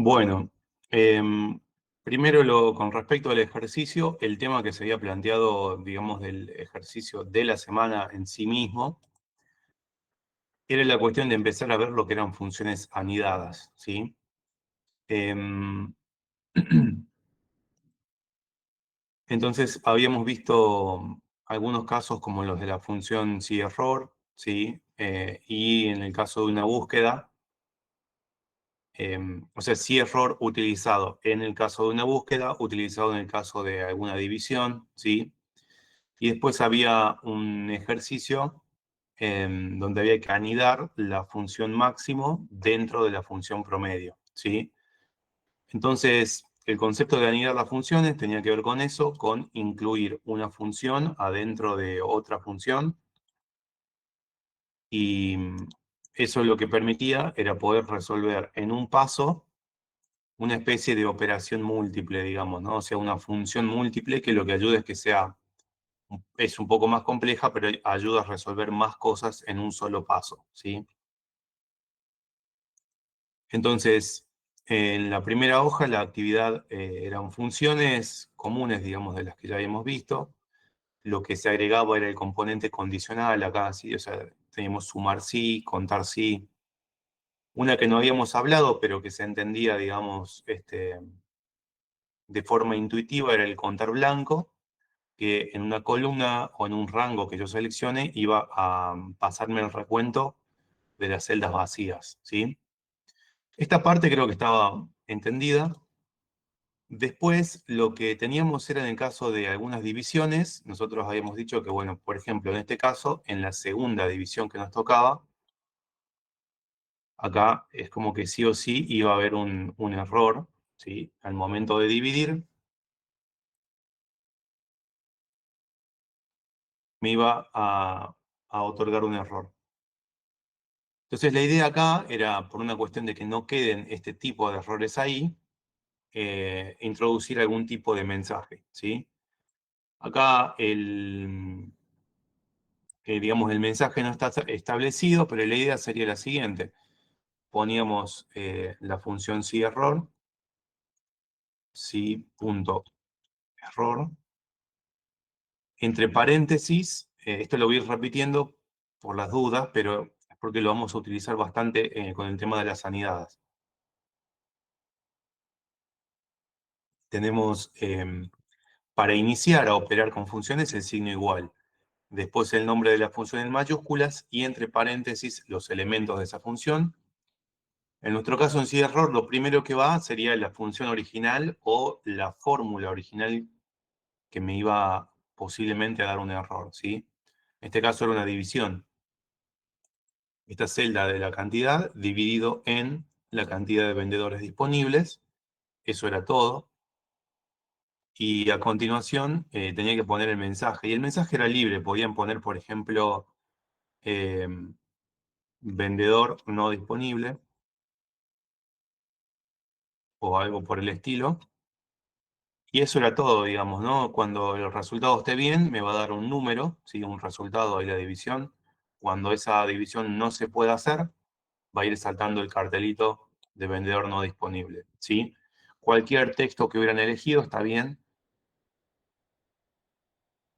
Bueno, primero con respecto al ejercicio, el tema que se había planteado, digamos, del ejercicio de la semana en sí mismo, era la cuestión de empezar a ver lo que eran funciones anidadas, ¿sí? Em, entonces, habíamos visto algunos casos como los de la función sí-error, ¿sí? Y en el caso de una búsqueda, o sea, sí-error utilizado en el caso de una búsqueda, utilizado en el caso de alguna división, ¿sí? Y después había un ejercicio donde había que anidar la función máximo dentro de la función promedio, ¿sí? Entonces, el concepto de anidar las funciones tenía que ver con eso, con incluir una función adentro de otra función, y eso lo que permitía era poder resolver en un paso una especie de operación múltiple, digamos, ¿no? O sea, una función múltiple que lo que ayuda es que es un poco más compleja, pero ayuda a resolver más cosas en un solo paso, ¿sí? Entonces, en la primera hoja la actividad eran funciones comunes, digamos, de las que ya habíamos visto. Lo que se agregaba era el componente condicional acá, ¿sí? O sea, teníamos sumar sí, contar sí. Una que no habíamos hablado, pero que se entendía, digamos, de forma intuitiva, era el contar blanco, que en una columna o en un rango que yo seleccione iba a pasarme el recuento de las celdas vacías, ¿sí? Esta parte creo que estaba entendida. Después, lo que teníamos era en el caso de algunas divisiones, nosotros habíamos dicho que, bueno, por ejemplo, en este caso, en la segunda división que nos tocaba, acá es como que sí o sí iba a haber un error, ¿sí? Al momento de dividir, me iba a otorgar un error. Entonces, la idea acá era, por una cuestión de que no queden este tipo de errores ahí, introducir algún tipo de mensaje, ¿sí? Acá digamos, el mensaje no está establecido, pero la idea sería la siguiente. Poníamos la función sí-error, sí.error, entre paréntesis, esto lo voy a ir repitiendo por las dudas, pero es porque lo vamos a utilizar bastante con el tema de las anidadas. Tenemos, para iniciar a operar con funciones, el signo igual. Después el nombre de la función en mayúsculas y entre paréntesis los elementos de esa función. En nuestro caso en sí error, lo primero que va sería la función original o la fórmula original que me iba posiblemente a dar un error, ¿sí? En este caso era una división. Esta celda de la cantidad dividido en la cantidad de vendedores disponibles. Eso era todo. Y a continuación tenía que poner el mensaje. Y el mensaje era libre. Podían poner, por ejemplo, eh, vendedor no disponible o algo por el estilo. Y eso era todo, digamos, ¿no? Cuando el resultado esté bien, me va a dar un número, ¿sí? Un resultado de la división. Cuando esa división no se pueda hacer, va a ir saltando el cartelito de vendedor no disponible, ¿sí? Cualquier texto que hubieran elegido está bien.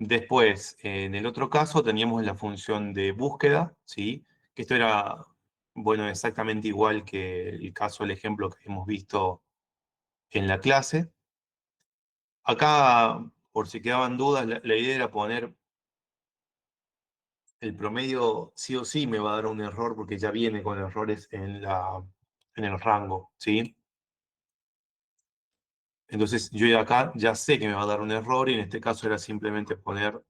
Después, en el otro caso, teníamos la función de búsqueda, ¿sí? Que esto era, bueno, exactamente igual que el caso, el ejemplo que hemos visto en la clase. Acá, por si quedaban dudas, la idea era poner el promedio sí o sí me va a dar un error porque ya viene con errores en el rango, ¿sí? Entonces yo ya acá ya sé que me va a dar un error y en este caso era simplemente poner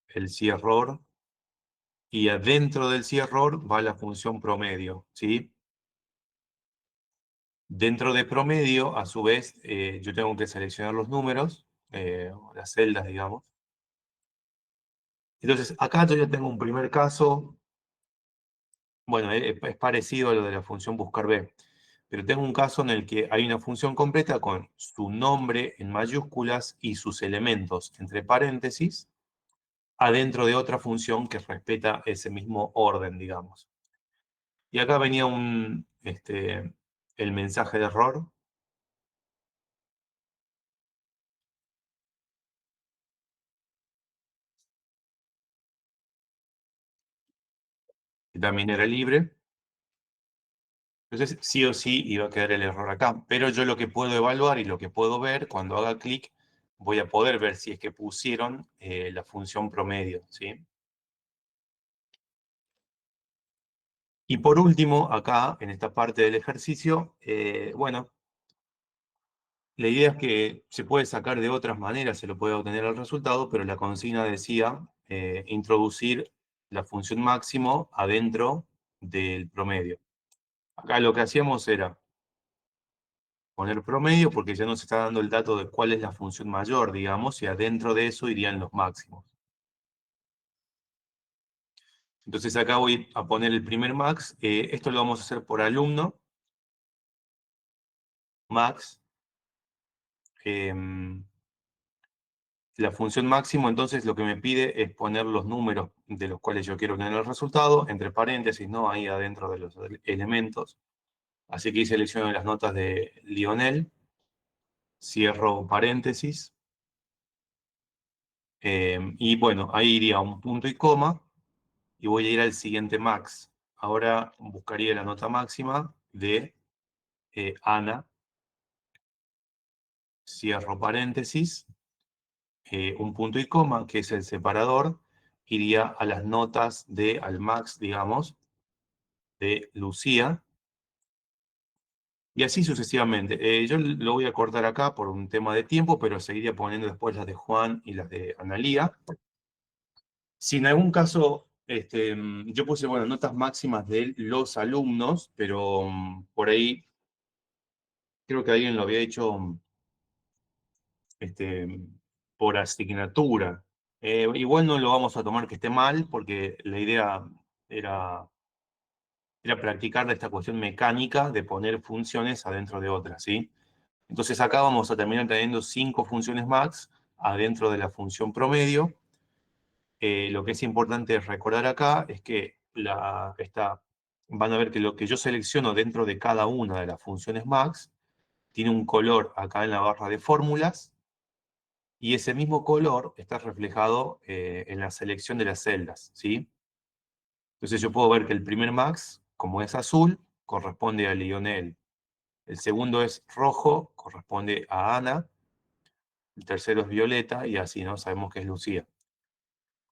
el sí error y adentro del sí error va la función promedio, ¿sí? Dentro de promedio, a su vez, yo tengo que seleccionar los números, o las celdas, digamos. Entonces acá yo ya tengo un primer caso. Bueno, es parecido a lo de la función buscar B, pero tengo un caso en el que hay una función completa con su nombre en mayúsculas y sus elementos entre paréntesis, adentro de otra función que respeta ese mismo orden, digamos. Y acá venía el mensaje de error, que también era libre. Entonces, sí o sí iba a quedar el error acá. Pero yo lo que puedo evaluar y lo que puedo ver cuando haga clic, voy a poder ver si es que pusieron la función promedio, ¿sí? Y por último, acá, en esta parte del ejercicio, bueno, la idea es que se puede sacar de otras maneras, se lo puede obtener el resultado, pero la consigna decía introducir la función máximo adentro del promedio. Acá lo que hacíamos era poner promedio porque ya nos está dando el dato de cuál es la función mayor, digamos, y adentro de eso irían los máximos. Entonces acá voy a poner el primer max. Esto lo vamos a hacer por alumno. Max. La función máximo, entonces, lo que me pide es poner los números de los cuales yo quiero obtener el resultado, entre paréntesis, ¿no? Ahí adentro de los elementos. Así que ahí selecciono las notas de Lionel, cierro paréntesis, y bueno, ahí iría un punto y coma, y voy a ir al siguiente max. Ahora buscaría la nota máxima de Ana, cierro paréntesis, un punto y coma, que es el separador, iría a las notas de, al max, digamos, de Lucía, y así sucesivamente. Yo lo voy a cortar acá por un tema de tiempo, pero seguiría poniendo después las de Juan y las de Analía. Si en algún caso, yo puse, bueno, notas máximas de los alumnos, pero por ahí creo que alguien lo había hecho este, por asignatura. Igual no lo vamos a tomar que esté mal, porque la idea era, era practicar esta cuestión mecánica de poner funciones adentro de otras, ¿sí? Entonces acá vamos a terminar teniendo 5 funciones max adentro de la función promedio. Lo que es importante recordar acá es que van a ver que lo que yo selecciono dentro de cada una de las funciones max tiene un color acá en la barra de fórmulas, y ese mismo color está reflejado en la selección de las celdas, ¿sí? Entonces yo puedo ver que el primer max, como es azul, corresponde a Lionel. El segundo es rojo, corresponde a Ana. El tercero es violeta, y así, ¿no? Sabemos que es Lucía.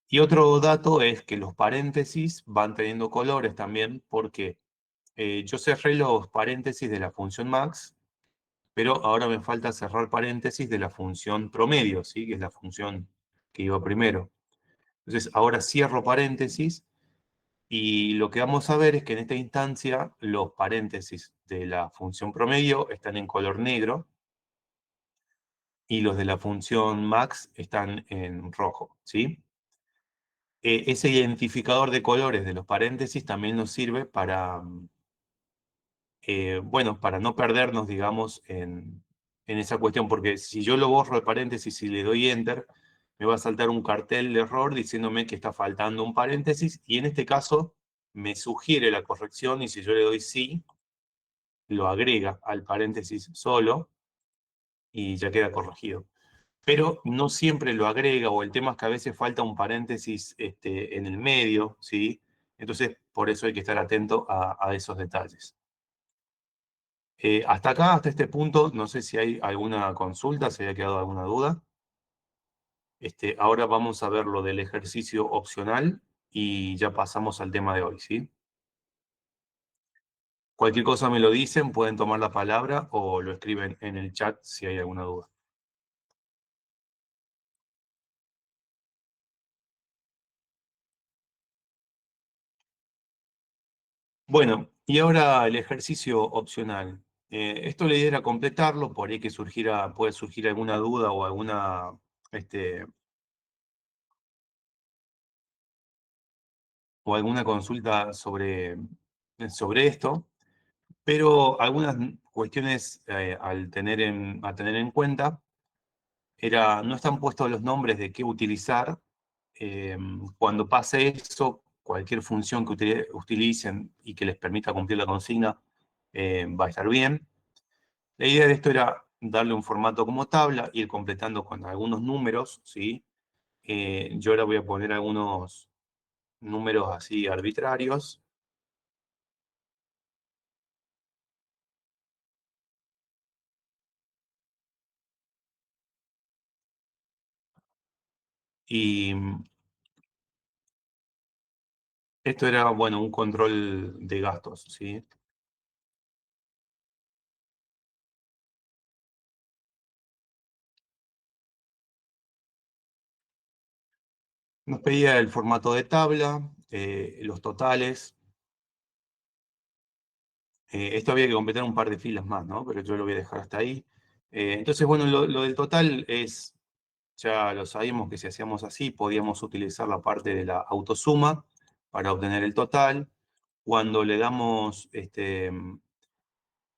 Y otro dato es que los paréntesis van teniendo colores también, porque yo cerré los paréntesis de la función max, pero ahora me falta cerrar paréntesis de la función promedio, ¿sí? Que es la función que iba primero. Entonces ahora cierro paréntesis, y lo que vamos a ver es que en esta instancia los paréntesis de la función promedio están en color negro, y los de la función max están en rojo, ¿sí? Ese identificador de colores de los paréntesis también nos sirve para, bueno, para no perdernos, digamos, en esa cuestión, porque si yo lo borro de paréntesis y le doy Enter, me va a saltar un cartel de error diciéndome que está faltando un paréntesis, y en este caso me sugiere la corrección, y si yo le doy sí, lo agrega al paréntesis solo, y ya queda corregido. Pero no siempre lo agrega, o el tema es que a veces falta un paréntesis en el medio, ¿sí? Entonces, por eso hay que estar atento a esos detalles. Hasta acá, hasta este punto, no sé si hay alguna consulta, si haya quedado alguna duda. Ahora vamos a ver lo del ejercicio opcional, y ya pasamos al tema de hoy, ¿sí? Cualquier cosa me lo dicen, pueden tomar la palabra o lo escriben en el chat si hay alguna duda. Bueno, y ahora el ejercicio opcional. Esto la idea era completarlo, por ahí que puede surgir alguna duda o este, alguna consulta sobre esto, pero algunas cuestiones a tener en cuenta no están puestos los nombres de qué utilizar. Cuando pase eso, cualquier función que utilicen y que les permita cumplir la consigna, va a estar bien. La idea de esto era darle un formato como tabla, ir completando con algunos números, ¿sí? Yo ahora voy a poner algunos números así arbitrarios. Y esto era, bueno, un control de gastos, ¿sí? Nos pedía el formato de tabla, los totales. Esto había que completar un par de filas más, ¿no? Pero yo lo voy a dejar hasta ahí. Entonces, bueno, lo del total es, ya lo sabíamos que si hacíamos así, podíamos utilizar la parte de la autosuma para obtener el total. Cuando le damos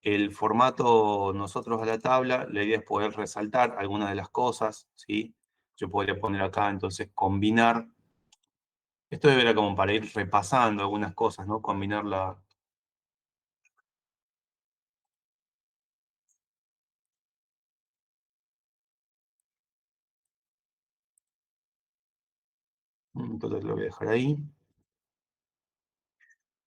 el formato nosotros a la tabla, la idea es poder resaltar algunas de las cosas, ¿sí? Yo podría poner acá, entonces, combinar. Esto era como para ir repasando algunas cosas, ¿no? Combinar la... Entonces lo voy a dejar ahí.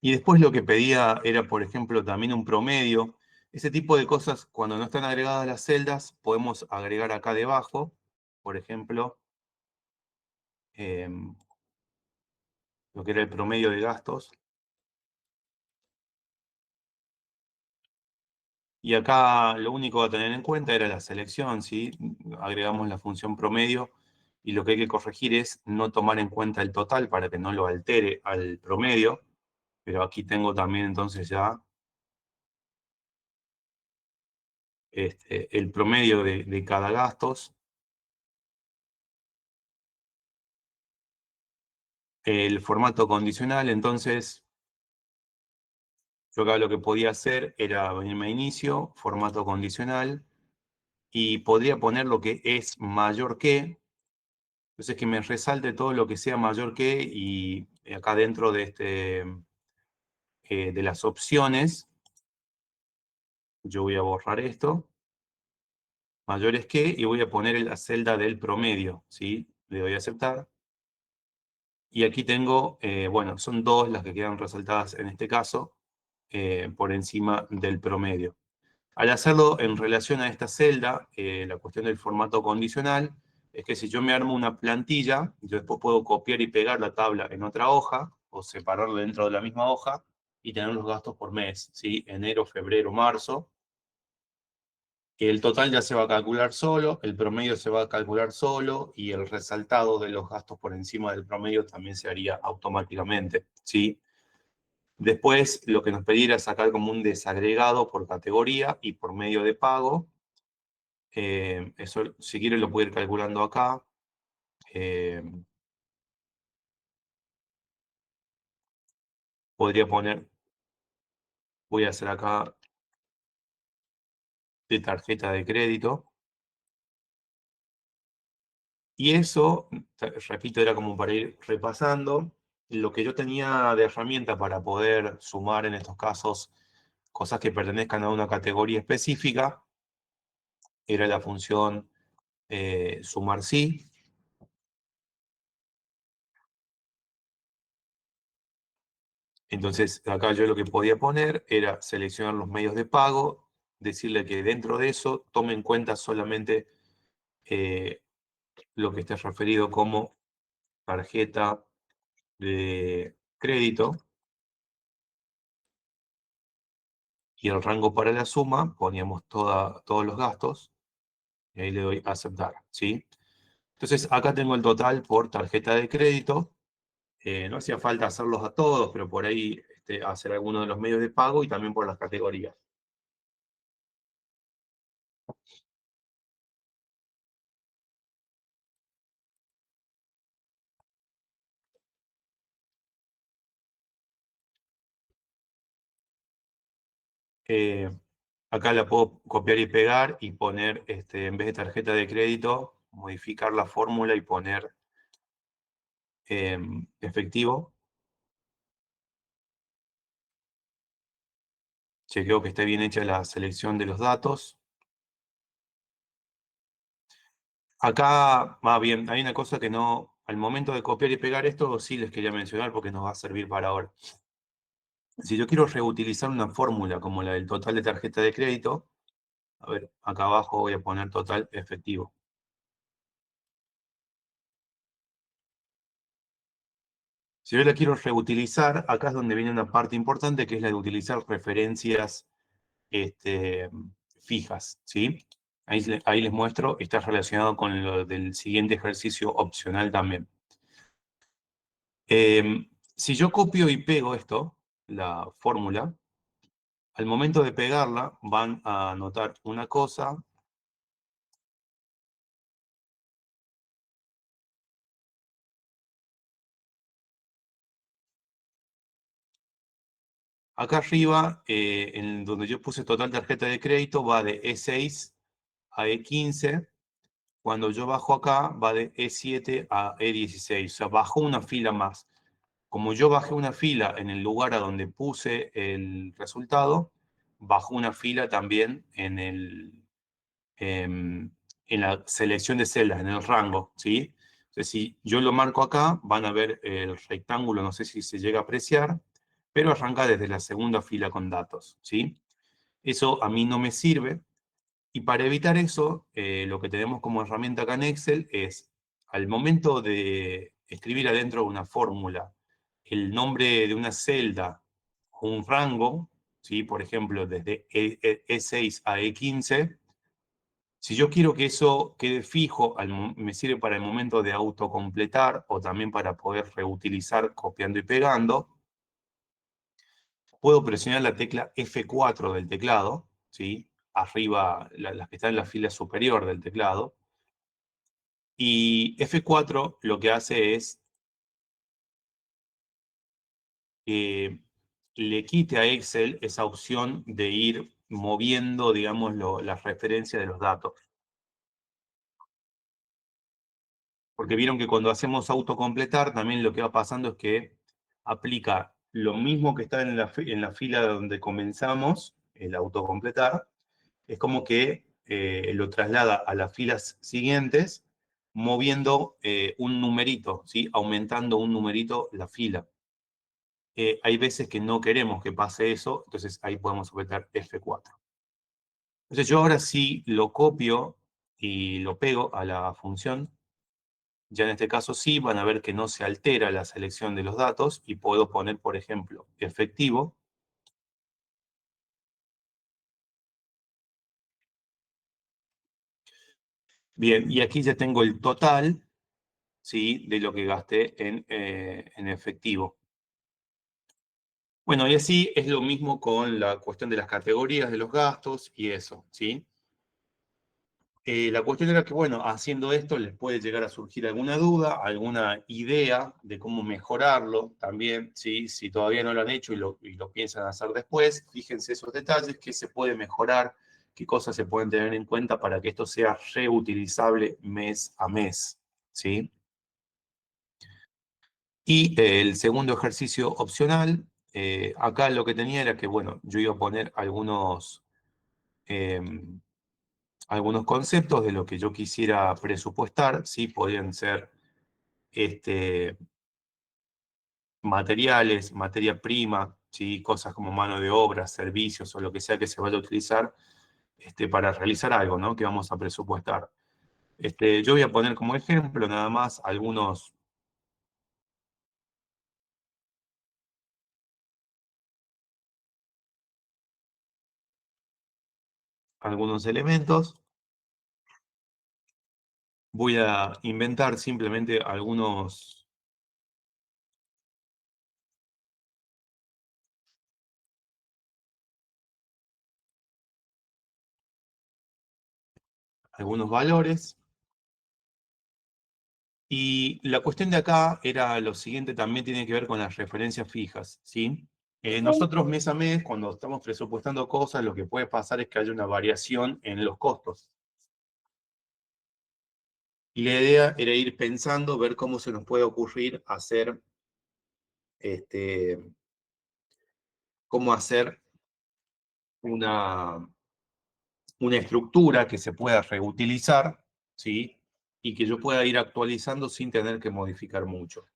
Y después lo que pedía era, por ejemplo, también un promedio. Ese tipo de cosas, cuando no están agregadas las celdas, podemos agregar acá debajo, por ejemplo, eh, lo que era el promedio de gastos. Y acá lo único a tener en cuenta era la selección, ¿sí? Agregamos la función promedio y lo que hay que corregir es no tomar en cuenta el total para que no lo altere al promedio. Pero aquí tengo también entonces ya el promedio de cada gastos. El formato condicional, entonces, yo acá lo que podía hacer era venirme a inicio, formato condicional, y podría poner lo que es mayor que, entonces que me resalte todo lo que sea mayor que, y acá dentro de, de las opciones, yo voy a borrar esto, mayores que, y voy a poner en la celda del promedio, ¿sí? Le doy a aceptar. Y aquí tengo, bueno, son dos las que quedan resaltadas en este caso, por encima del promedio. Al hacerlo en relación a esta celda, la cuestión del formato condicional es que si yo me armo una plantilla, yo después puedo copiar y pegar la tabla en otra hoja o separarla dentro de la misma hoja y tener los gastos por mes, ¿sí? Enero, febrero, marzo. El total ya se va a calcular solo, el promedio se va a calcular solo y el resaltado de los gastos por encima del promedio también se haría automáticamente, ¿sí? Después, lo que nos pedía era sacar como un desagregado por categoría y por medio de pago. Eso, si quieren, lo puedo ir calculando acá. Eh, Podría poner, voy a hacer acá de tarjeta de crédito. Y eso, repito, era como para ir repasando. Lo que yo tenía de herramienta para poder sumar en estos casos cosas que pertenezcan a una categoría específica era la función sumar sí. Entonces, acá yo lo que podía poner era seleccionar los medios de pago, decirle que dentro de eso tome en cuenta solamente eh, lo que esté referido como tarjeta de crédito y el rango para la suma poníamos todos los gastos y ahí le doy a aceptar, ¿sí? Entonces, acá tengo el total por tarjeta de crédito. No hacía falta hacerlos a todos, pero por ahí hacer alguno de los medios de pago y también por las categorías. Eh, Acá la puedo copiar y pegar y poner, en vez de tarjeta de crédito, modificar la fórmula y poner efectivo. Chequeo que esté bien hecha la selección de los datos. Acá, va bien, hay una cosa que no, al momento de copiar y pegar esto, sí les quería mencionar porque nos va a servir para ahora. Si yo quiero reutilizar una fórmula como la del total de tarjeta de crédito, a ver, acá abajo voy a poner total efectivo. Si yo la quiero reutilizar, acá es donde viene una parte importante que es la de utilizar referencias este, fijas, ¿sí? Ahí les muestro, está relacionado con lo del siguiente ejercicio opcional también. Si yo copio y pego esto, la fórmula, al momento de pegarla van a notar una cosa. Acá arriba, en donde yo puse total tarjeta de crédito, va de E6 a E15. Cuando yo bajo acá, va de E7 a E16. O sea, bajó una fila más. Como yo bajé una fila en el lugar a donde puse el resultado, bajó una fila también en la selección de celdas, en el rango, ¿sí? Entonces, si yo lo marco acá, van a ver el rectángulo, no sé si se llega a apreciar, pero arranca desde la segunda fila con datos, ¿sí? Eso a mí no me sirve, y para evitar eso, lo que tenemos como herramienta acá en Excel es, al momento de escribir adentro de una fórmula el nombre de una celda o un rango, ¿sí? Por ejemplo, desde E6 a E15, si yo quiero que eso quede fijo, me sirve para el momento de autocompletar o también para poder reutilizar copiando y pegando, puedo presionar la tecla F4 del teclado, ¿sí? Arriba, las que están en la fila superior del teclado, y F4 lo que hace es que le quite a Excel esa opción de ir moviendo, digamos, las referencias de los datos. Porque vieron que cuando hacemos autocompletar, también lo que va pasando es que aplica lo mismo que está en la fila donde comenzamos, el autocompletar, es como que lo traslada a las filas siguientes, moviendo un numerito, ¿sí? Aumentando un numerito la fila. Hay veces que no queremos que pase eso, entonces ahí podemos apretar F4. Entonces yo ahora sí lo copio y lo pego a la función. Ya en este caso sí van a ver que no se altera la selección de los datos y puedo poner, por ejemplo, efectivo. Bien, y aquí ya tengo el total, ¿sí? De lo que gasté en efectivo. Bueno, y así es lo mismo con la cuestión de las categorías de los gastos y eso, ¿sí? La cuestión era que, bueno, haciendo esto les puede llegar a surgir alguna duda, alguna idea de cómo mejorarlo también, ¿sí? Si todavía no lo han hecho y lo piensan hacer después, fíjense esos detalles, qué se puede mejorar, qué cosas se pueden tener en cuenta para que esto sea reutilizable mes a mes, ¿sí? Y el segundo ejercicio opcional, acá lo que tenía era que, bueno, yo iba a poner algunos conceptos de lo que yo quisiera presupuestar, ¿sí? Podrían ser este, materiales, materia prima, ¿sí? Cosas como mano de obra, servicios o lo que sea que se vaya a utilizar para realizar algo, ¿no? Que vamos a presupuestar. Yo voy a poner como ejemplo nada más algunos elementos. Voy a inventar simplemente algunos valores. Y la cuestión de acá era lo siguiente, también tiene que ver con las referencias fijas, ¿sí? Nosotros mes a mes, cuando estamos presupuestando cosas, lo que puede pasar es que haya una variación en los costos. Y la idea era ir pensando, ver cómo se nos puede ocurrir hacer, este, cómo hacer una estructura que se pueda reutilizar, ¿sí? Y que yo pueda ir actualizando sin tener que modificar mucho.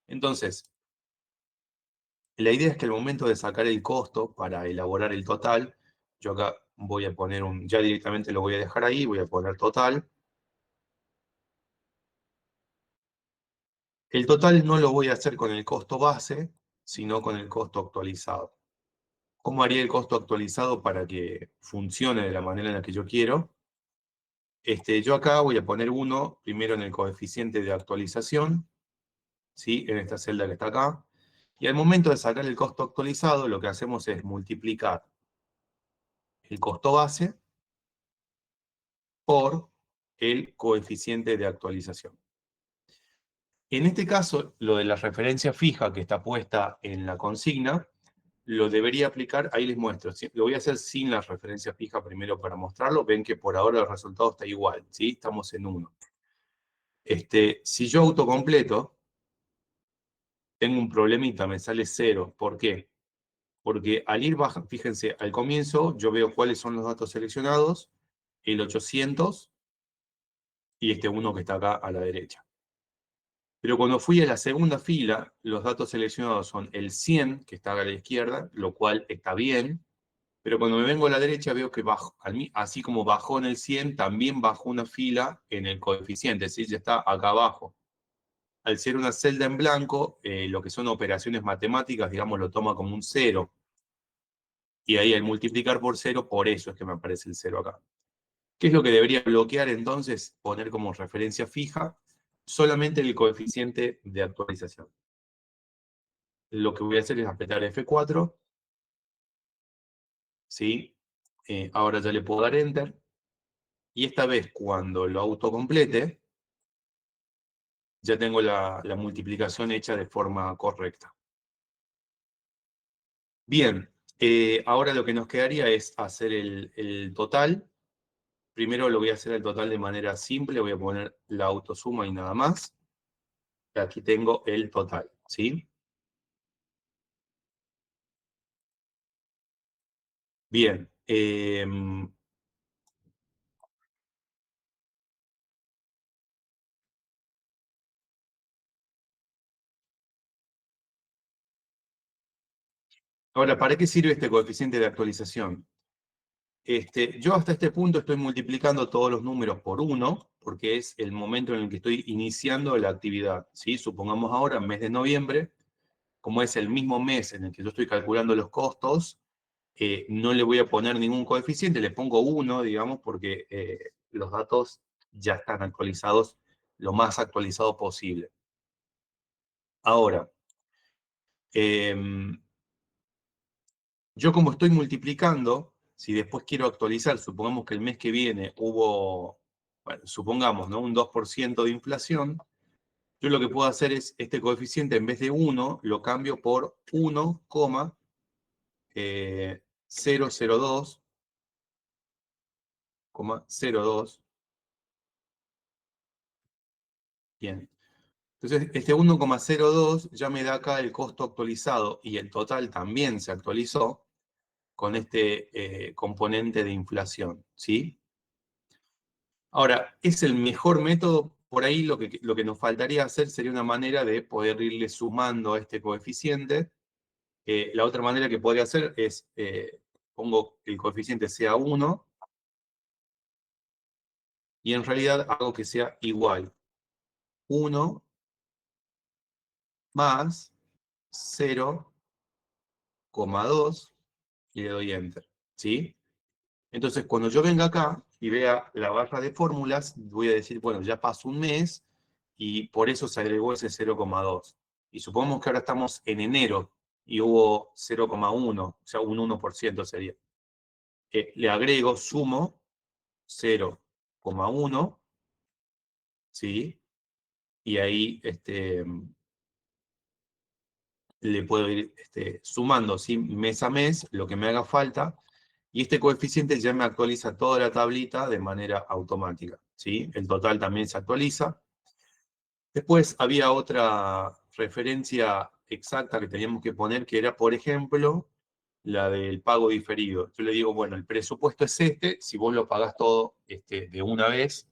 Entonces, la idea es que al momento de sacar el costo para elaborar el total, yo acá voy a poner ya directamente lo voy a dejar ahí, voy a poner total. El total no lo voy a hacer con el costo base, sino con el costo actualizado. ¿Cómo haría el costo actualizado para que funcione de la manera en la que yo quiero? Yo acá voy a poner 1 primero en el coeficiente de actualización, ¿sí? En esta celda que está acá. Y al momento de sacar el costo actualizado, lo que hacemos es multiplicar el costo base por el coeficiente de actualización. En este caso, lo de la referencia fija que está puesta en la consigna, lo debería aplicar, ahí les muestro, lo voy a hacer sin la referencia fija primero para mostrarlo, ven que por ahora el resultado está igual, ¿sí? Estamos en 1. Si yo autocompleto, tengo un problemita, me sale 0. ¿Por qué? Porque al ir bajando, fíjense, al comienzo yo veo cuáles son los datos seleccionados, el 800 y este 1 que está acá a la derecha. Pero cuando fui a la segunda fila, los datos seleccionados son el 100, que está a la izquierda, lo cual está bien, pero cuando me vengo a la derecha veo que bajo, así como bajó en el 100, también bajó una fila en el coeficiente, ¿sí? Ya está acá abajo. Al ser una celda en blanco, lo que son operaciones matemáticas, digamos, lo toma como un 0. Y ahí al multiplicar por 0, por eso es que me aparece el 0 acá. ¿Qué es lo que debería bloquear entonces? Poner como referencia fija solamente el coeficiente de actualización. Lo que voy a hacer es apretar F4, ¿sí? Ahora ya le puedo dar Enter. Y esta vez, cuando lo autocomplete, ya tengo la multiplicación hecha de forma correcta. Bien, ahora lo que nos quedaría es hacer el total. Primero lo voy a hacer el total de manera simple, voy a poner la autosuma y nada más. Y aquí tengo el total, ¿sí? Bien. Ahora, ¿para qué sirve este coeficiente de actualización? Yo hasta este punto estoy multiplicando todos los números por 1, porque es el momento en el que estoy iniciando la actividad, ¿sí? Supongamos ahora, mes de noviembre, como es el mismo mes en el que yo estoy calculando los costos, no le voy a poner ningún coeficiente, le pongo 1, digamos, porque los datos ya están actualizados lo más actualizado posible. Ahora, yo como estoy multiplicando, si después quiero actualizar, supongamos que el mes que viene hubo, bueno, supongamos, ¿no? Un 2% de inflación, yo lo que puedo hacer es este coeficiente en vez de 1, lo cambio por 1,002,02. Bien. Entonces, este 1,02 ya me da acá el costo actualizado y el total también se actualizó con este componente de inflación, ¿sí? Ahora, ¿es el mejor método? Por ahí lo que nos faltaría hacer sería una manera de poder irle sumando a este coeficiente. La otra manera que podría hacer es, pongo el coeficiente sea 1 y en realidad hago que sea igual. 1 más 0,2 y le doy Enter, ¿sí? Entonces, cuando yo venga acá y vea la barra de fórmulas, voy a decir, bueno, ya pasó un mes y por eso se agregó ese 0,2. Y supongamos que ahora estamos en enero y hubo 0,1, o sea, un 1% sería. Le agrego, sumo 0,1, ¿sí? Y ahí le puedo ir sumando, ¿sí? Mes a mes, lo que me haga falta. Y este coeficiente ya me actualiza toda la tablita de manera automática, ¿sí? El total también se actualiza. Después había otra referencia exacta que teníamos que poner, que era, por ejemplo, la del pago diferido. Yo le digo, bueno, el presupuesto es este, si vos lo pagás todo de una vez,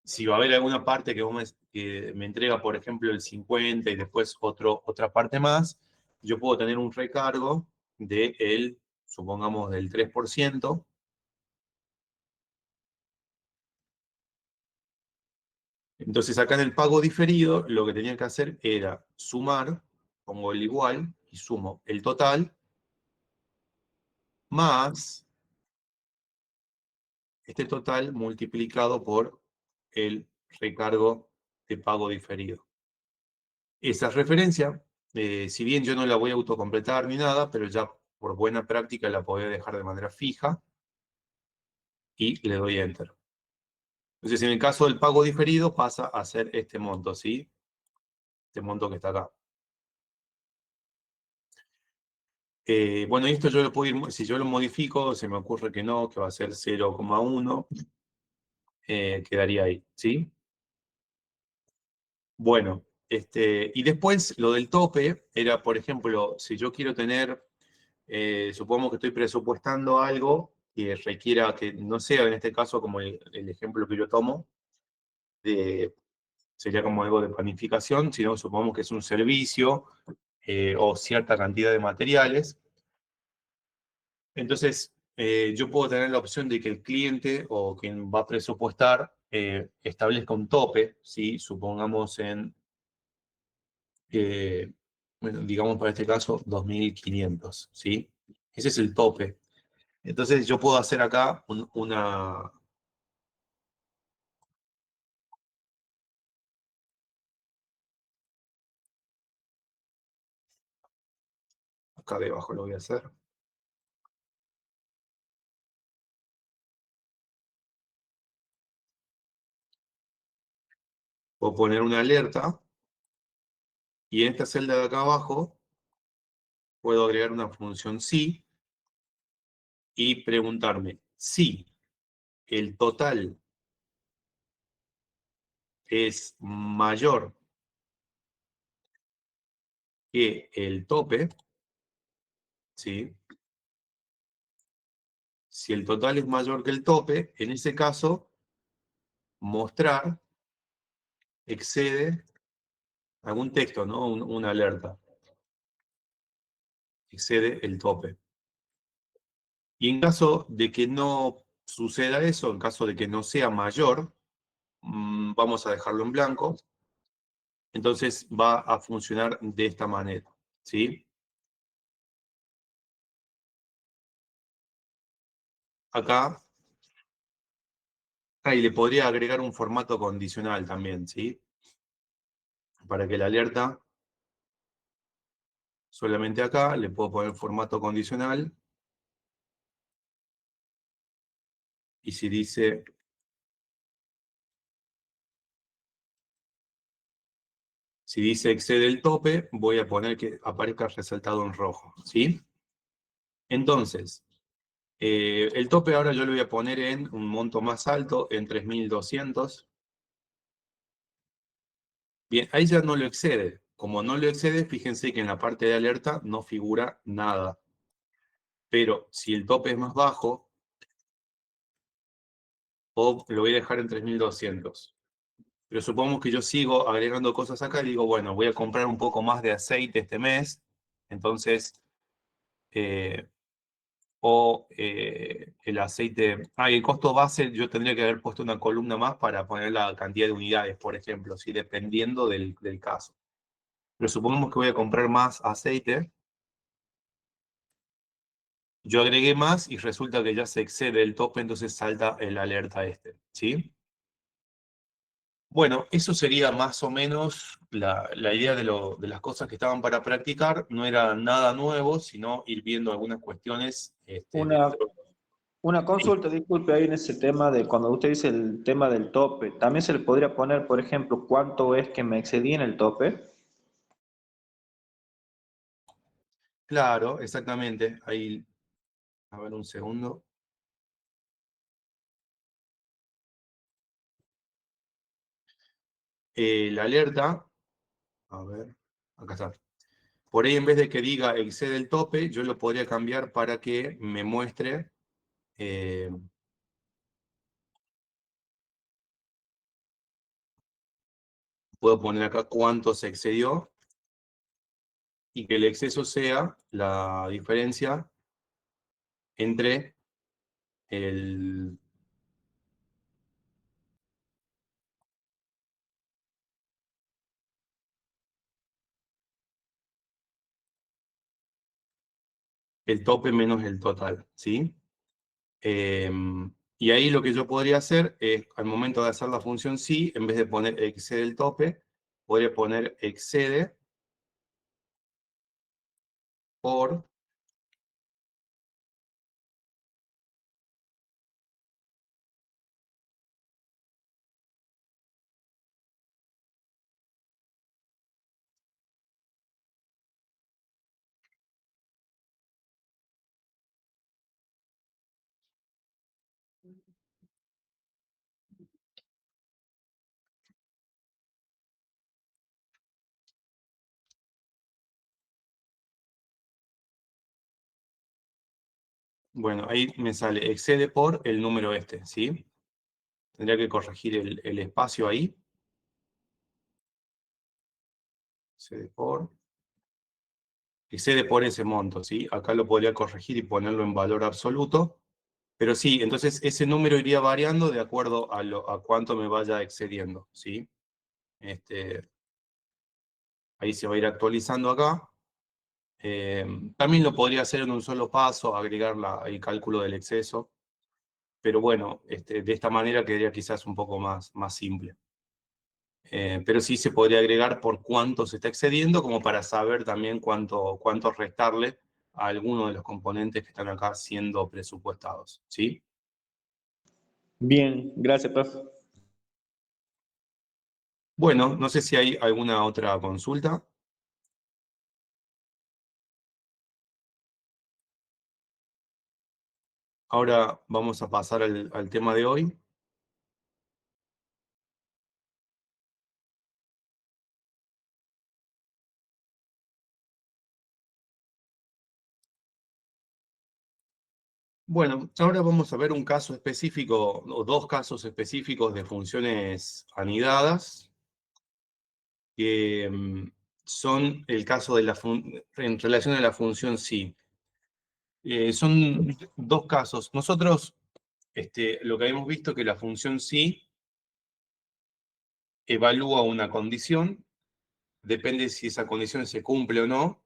si va a haber alguna parte que me entrega, por ejemplo, el 50 y después otra parte más, yo puedo tener un recargo supongamos, del 3%. Entonces acá en el pago diferido, lo que tenía que hacer era sumar, pongo el igual y sumo el total más este total multiplicado por el recargo de pago diferido. Esa referencia, si bien yo no la voy a autocompletar ni nada, pero ya por buena práctica la podría dejar de manera fija y le doy Enter. Entonces, en el caso del pago diferido pasa a ser este monto, ¿sí? Este monto que está acá. Bueno, esto yo lo puedo ir, si yo lo modifico, se me ocurre que no, que va a ser 0,1, quedaría ahí, ¿sí? Bueno, y después lo del tope era, por ejemplo, si yo quiero tener, supongamos que estoy presupuestando algo que requiera que no sea en este caso como el ejemplo que yo tomo, sería como algo de planificación, sino supongamos que es un servicio o cierta cantidad de materiales. Entonces, yo puedo tener la opción de que el cliente o quien va a presupuestar establezca un tope, ¿sí? Supongamos bueno, digamos para este caso, 2.500, ¿sí? Ese es el tope. Entonces, yo puedo hacer acá acá debajo lo voy a hacer. Puedo poner una alerta y en esta celda de acá abajo puedo agregar una función si y preguntarme si el total es mayor que el tope, ¿sí? Si el total es mayor que el tope, en ese caso, mostrar excede algún texto, ¿no? Una alerta. Excede el tope. Y en caso de que no suceda eso, en caso de que no sea mayor, vamos a dejarlo en blanco. Entonces va a funcionar de esta manera, ¿sí? Acá, ahí le podría agregar un formato condicional también, ¿sí? Para que la alerta, solamente acá, le puedo poner formato condicional. Y si dice excede el tope, voy a poner que aparezca resaltado en rojo, ¿sí? Entonces, el tope ahora yo lo voy a poner en un monto más alto, en 3.200. Bien, ahí ya no lo excede. Como no lo excede, fíjense que en la parte de alerta no figura nada. Pero si el tope es más bajo, lo voy a dejar en 3.200. Pero supongamos que yo sigo agregando cosas acá y digo, bueno, voy a comprar un poco más de aceite este mes. Entonces, el aceite, el costo base, yo tendría que haber puesto una columna más para poner la cantidad de unidades, por ejemplo, ¿sí? Dependiendo del caso. Pero supongamos que voy a comprar más aceite, yo agregué más y resulta que ya se excede el tope, entonces salta el alerta ¿sí? Bueno, eso sería más o menos la idea de las cosas que estaban para practicar. No era nada nuevo, sino ir viendo algunas cuestiones Una, dentro. una Sí. consulta, disculpe, ahí en ese tema de cuando usted dice el tema del tope, también se le podría poner, por ejemplo, cuánto es que me excedí en el tope. Claro, exactamente. Ahí, a ver un segundo. La alerta, a ver, acá está. por ahí en vez de que diga excede el tope, yo lo podría cambiar para que me muestre puedo poner acá cuánto se excedió y que el exceso sea la diferencia entre el, el tope menos el total, ¿sí? Y ahí lo que yo podría hacer es, al momento de hacer la función sí, en vez de poner excede el tope, podría poner excede por bueno, ahí me sale excede por el número este, ¿sí? Tendría que corregir el espacio ahí. Excede por ese monto, ¿sí? Acá lo podría corregir y ponerlo en valor absoluto. Pero sí, entonces ese número iría variando de acuerdo a cuánto me vaya excediendo, ¿sí? Ahí se va a ir actualizando acá. También lo podría hacer en un solo paso, agregar el cálculo del exceso. Pero bueno, de esta manera quedaría quizás un poco más simple. Pero sí se podría agregar por cuánto se está excediendo, como para saber también cuánto restarle a alguno de los componentes que están acá siendo presupuestados, ¿sí? Bien, gracias, profe. Bueno, no sé si hay alguna otra consulta. Ahora vamos a pasar al tema de hoy. Bueno, ahora vamos a ver un caso específico, o dos casos específicos de funciones anidadas, que son el caso de en relación a la función sí. Son dos casos. Nosotros, lo que habíamos visto que la función sí evalúa una condición, depende si esa condición se cumple o no,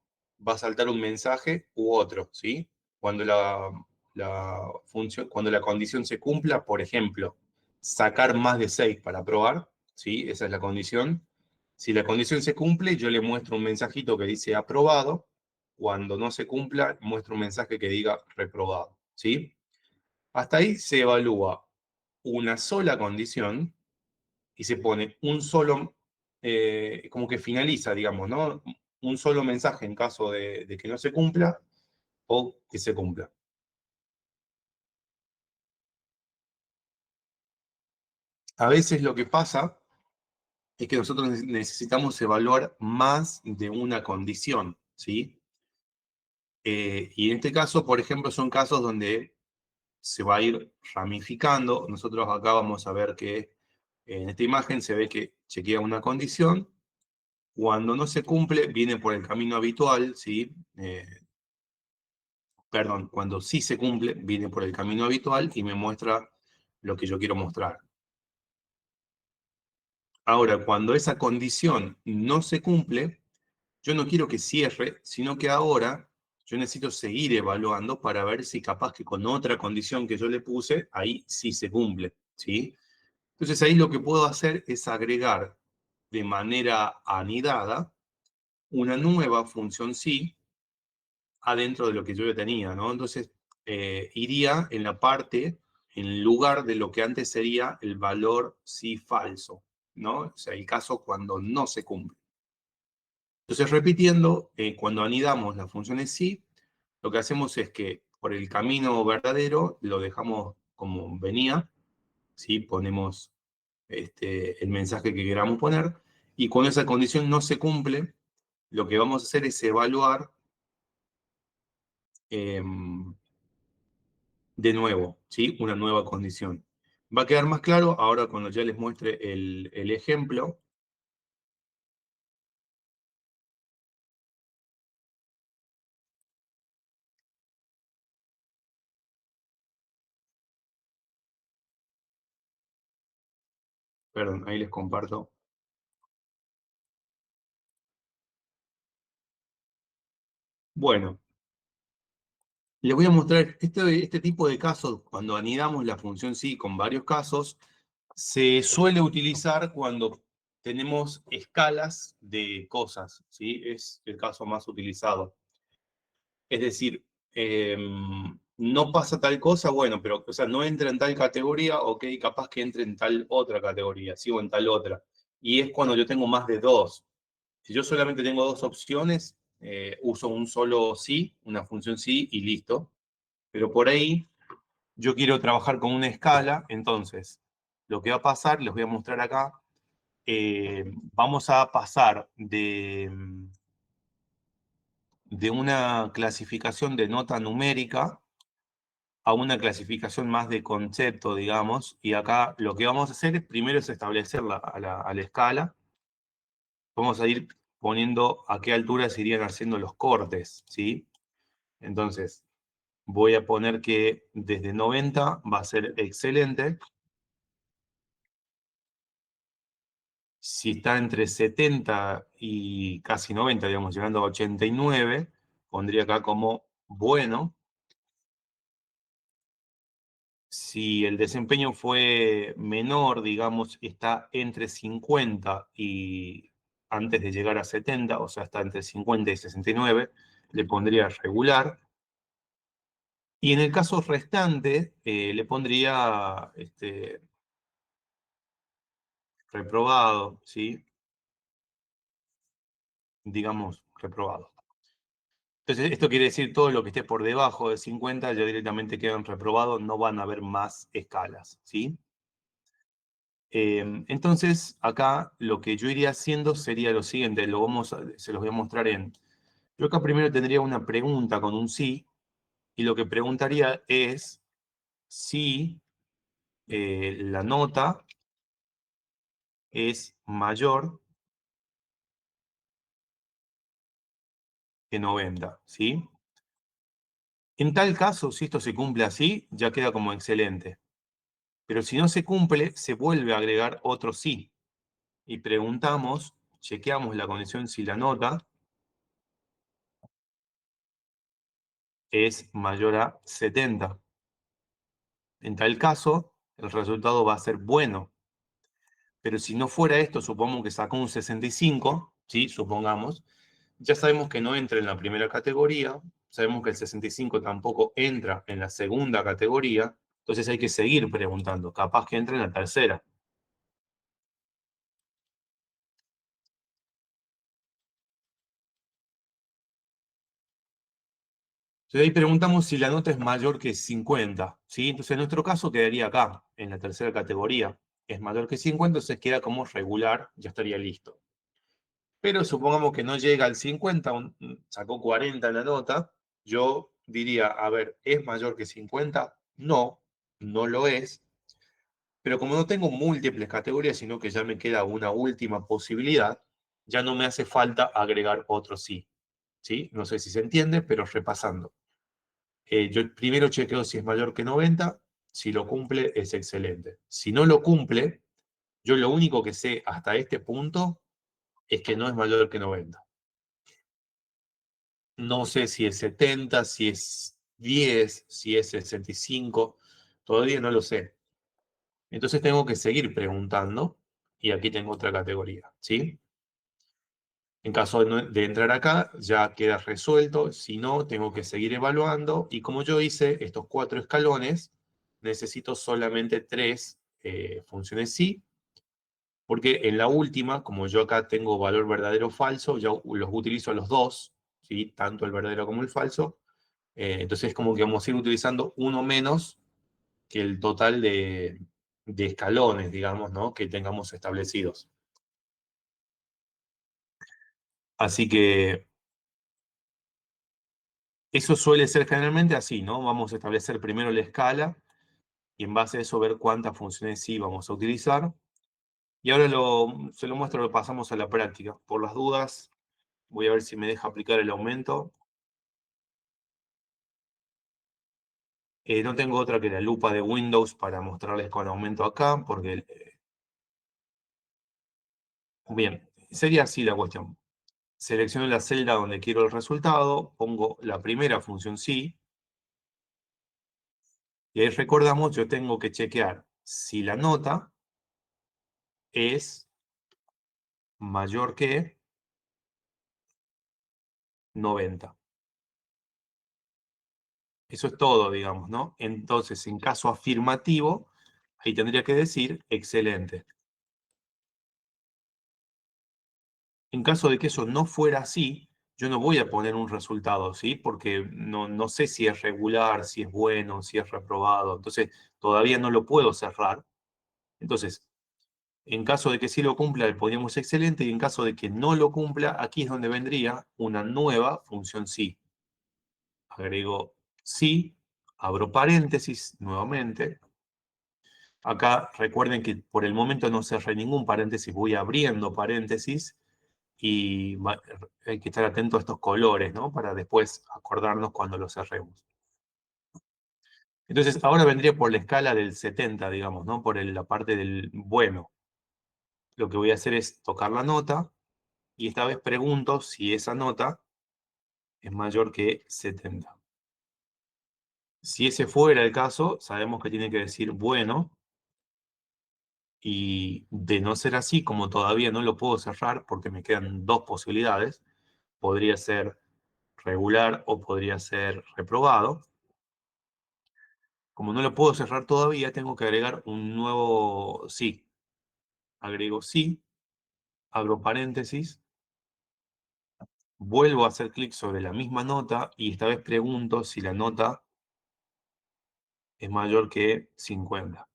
va a saltar un mensaje u otro, ¿sí? Cuando cuando la condición se cumpla, por ejemplo, sacar más de 6 para probar, ¿sí? Esa es la condición. Si la condición se cumple, yo le muestro un mensajito que dice aprobado. Cuando no se cumpla, muestro un mensaje que diga reprobado, ¿sí? Hasta ahí se evalúa una sola condición y se pone un solo, como que finaliza, digamos, ¿no? Un solo mensaje en caso de que no se cumpla o que se cumpla. A veces lo que pasa es que nosotros necesitamos evaluar más de una condición, ¿sí? Y en este caso, por ejemplo, son casos donde se va a ir ramificando. Nosotros acá vamos a ver que en esta imagen se ve que chequea una condición. Cuando no se cumple, viene por el camino habitual, ¿sí? Perdón, cuando sí se cumple, viene por el camino habitual y me muestra lo que yo quiero mostrar. Ahora, cuando esa condición no se cumple, yo no quiero que cierre, sino que ahora yo necesito seguir evaluando para ver si capaz que con otra condición que yo le puse, ahí sí se cumple, ¿sí? Entonces ahí lo que puedo hacer es agregar de manera anidada una nueva función sí adentro de lo que yo ya tenía, ¿no? Entonces iría en la parte, en lugar de lo que antes sería el valor sí falso, ¿no? O sea, el caso cuando no se cumple. Entonces, repitiendo, cuando anidamos las funciones sí, lo que hacemos es que por el camino verdadero lo dejamos como venía, ¿sí? Ponemos el mensaje que queramos poner, y cuando esa condición no se cumple, lo que vamos a hacer es evaluar de nuevo, ¿sí? Una nueva condición. Va a quedar más claro ahora cuando ya les muestre el ejemplo. Perdón, ahí les comparto. Bueno, les voy a mostrar este tipo de casos, cuando anidamos la función sí con varios casos, se suele utilizar cuando tenemos escalas de cosas, ¿sí? Es el caso más utilizado. Es decir, no pasa tal cosa, bueno, pero o sea, no entra en tal categoría, ok, capaz que entre en tal otra categoría, ¿sí? O en tal otra. Y es cuando yo tengo más de dos. Si yo solamente tengo dos opciones, uso un solo sí, una función sí y listo. Pero por ahí yo quiero trabajar con una escala, entonces lo que va a pasar, les voy a mostrar acá, vamos a pasar de una clasificación de nota numérica a una clasificación más de concepto, digamos, y acá lo que vamos a hacer primero es establecer a la escala, vamos a ir poniendo a qué altura se irían haciendo los cortes, ¿sí? Entonces, voy a poner que desde 90 va a ser excelente. Si está entre 70 y casi 90, digamos, llegando a 89, pondría acá como bueno. Si el desempeño fue menor, digamos, está entre 50 y antes de llegar a 70, o sea, está entre 50 y 69, le pondría regular. Y en el caso restante, le pondría reprobado, ¿sí? Digamos, reprobado. Entonces, esto quiere decir todo lo que esté por debajo de 50 ya directamente quedan reprobados, no van a haber más escalas, ¿sí? Entonces, acá lo que yo iría haciendo sería lo siguiente, se los voy a mostrar en... Yo acá primero tendría una pregunta con un sí, y lo que preguntaría es si la nota es mayor que 90, ¿sí? En tal caso, si esto se cumple así, ya queda como excelente. Pero si no se cumple, se vuelve a agregar otro sí. Y preguntamos, chequeamos la condición si la nota es mayor a 70. En tal caso, el resultado va a ser bueno. Pero si no fuera esto, supongamos que sacó un 65, ¿sí? Supongamos, ya sabemos que no entra en la primera categoría, sabemos que el 65 tampoco entra en la segunda categoría, entonces hay que seguir preguntando, capaz que entre en la tercera. Entonces ahí preguntamos si la nota es mayor que 50, ¿sí? Entonces en nuestro caso quedaría acá, en la tercera categoría. Es mayor que 50, entonces queda como regular, ya estaría listo. Pero supongamos que no llega al 50, sacó 40 en la nota, yo diría, a ver, ¿es mayor que 50? No, no lo es. Pero como no tengo múltiples categorías, sino que ya me queda una última posibilidad, ya no me hace falta agregar otro sí. ¿Sí? No sé si se entiende, pero repasando. Yo primero chequeo si es mayor que 90, si lo cumple es excelente. Si no lo cumple, yo lo único que sé hasta este punto es que no es mayor que 90. No sé si es 70, si es 10, si es 65, todavía no lo sé. Entonces tengo que seguir preguntando y aquí tengo otra categoría, ¿sí? En caso de entrar acá, ya queda resuelto. Si no, tengo que seguir evaluando. Y como yo hice estos 4 escalones, necesito solamente 3 funciones sí, porque en la última, como yo acá tengo valor verdadero o falso, yo los utilizo a los dos, ¿sí? Tanto el verdadero como el falso. Entonces es como que vamos a ir utilizando uno menos que el total de escalones, digamos, ¿no? Que tengamos establecidos. Así que eso suele ser generalmente así, ¿no? Vamos a establecer primero la escala y en base a eso ver cuántas funciones sí vamos a utilizar. Y ahora se lo muestro, lo pasamos a la práctica. Por las dudas, voy a ver si me deja aplicar el aumento. No tengo otra que la lupa de Windows para mostrarles con aumento acá, porque, bien, sería así la cuestión. Selecciono la celda donde quiero el resultado, pongo la primera función sí, y ahí recordamos, yo tengo que chequear si la nota es mayor que 90. Eso es todo, digamos, ¿no? Entonces, en caso afirmativo, ahí tendría que decir excelente. En caso de que eso no fuera así, yo no voy a poner un resultado, ¿sí? Porque no sé si es regular, si es bueno, si es reprobado. Entonces, todavía no lo puedo cerrar. Entonces, en caso de que sí lo cumpla, le ponemos excelente, y en caso de que no lo cumpla, aquí es donde vendría una nueva función sí. Agrego sí, abro paréntesis nuevamente. Acá recuerden que por el momento no cerré ningún paréntesis, voy abriendo paréntesis y hay que estar atento a estos colores, ¿no? Para después acordarnos cuando los cerremos. Entonces, ahora vendría por la escala del 70, digamos, ¿no? Por la parte del bueno. Lo que voy a hacer es tocar la nota y esta vez pregunto si esa nota es mayor que 70. Si ese fuera el caso, sabemos que tiene que decir bueno, y de no ser así, como todavía no lo puedo cerrar porque me quedan dos posibilidades, podría ser regular o podría ser reprobado. Como no lo puedo cerrar todavía, tengo que agregar un nuevo sí. Agrego sí, abro paréntesis, vuelvo a hacer clic sobre la misma nota y esta vez pregunto si la nota es mayor que 50.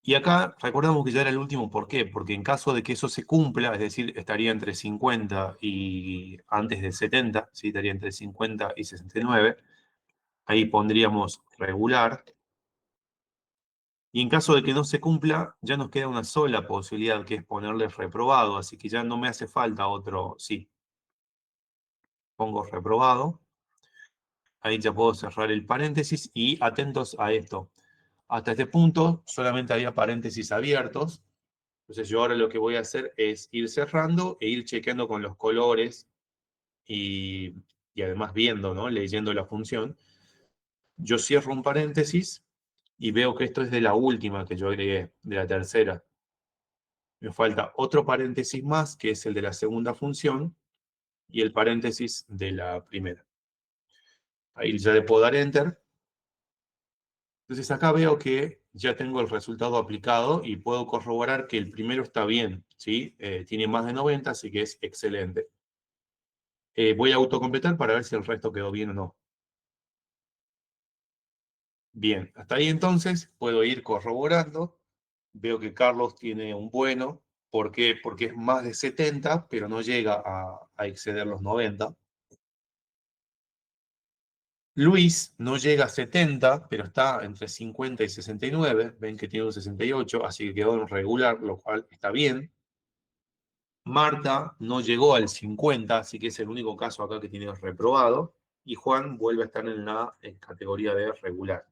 Y acá recordamos que ya era el último, ¿por qué? Porque en caso de que eso se cumpla, es decir, estaría entre 50 y antes de 70, ¿sí? Estaría entre 50 y 69, ahí pondríamos regular. Y en caso de que no se cumpla, ya nos queda una sola posibilidad, que es ponerle reprobado, así que ya no me hace falta otro sí. Pongo reprobado, ahí ya puedo cerrar el paréntesis y atentos a esto. Hasta este punto solamente había paréntesis abiertos, entonces yo ahora lo que voy a hacer es ir cerrando e ir chequeando con los colores y, y además viendo, ¿no? Leyendo la función. Yo cierro un paréntesis y veo que esto es de la última que yo agregué, de la tercera. Me falta otro paréntesis más, que es el de la segunda función, y el paréntesis de la primera. Ahí ya le puedo dar Enter. Entonces acá veo que ya tengo el resultado aplicado y puedo corroborar que el primero está bien, ¿sí? Tiene más de 90, así que es excelente. Voy a autocompletar para ver si el resto quedó bien o no. Bien, hasta ahí entonces puedo ir corroborando. Veo que Carlos tiene un bueno. ¿Por qué? Porque es más de 70, pero no llega a exceder los 90. Luis no llega a 70, pero está entre 50 y 69. Ven que tiene un 68, así que quedó en regular, lo cual está bien. Marta no llegó al 50, así que es el único caso acá que tiene reprobado. Y Juan vuelve a estar en la categoría de regular.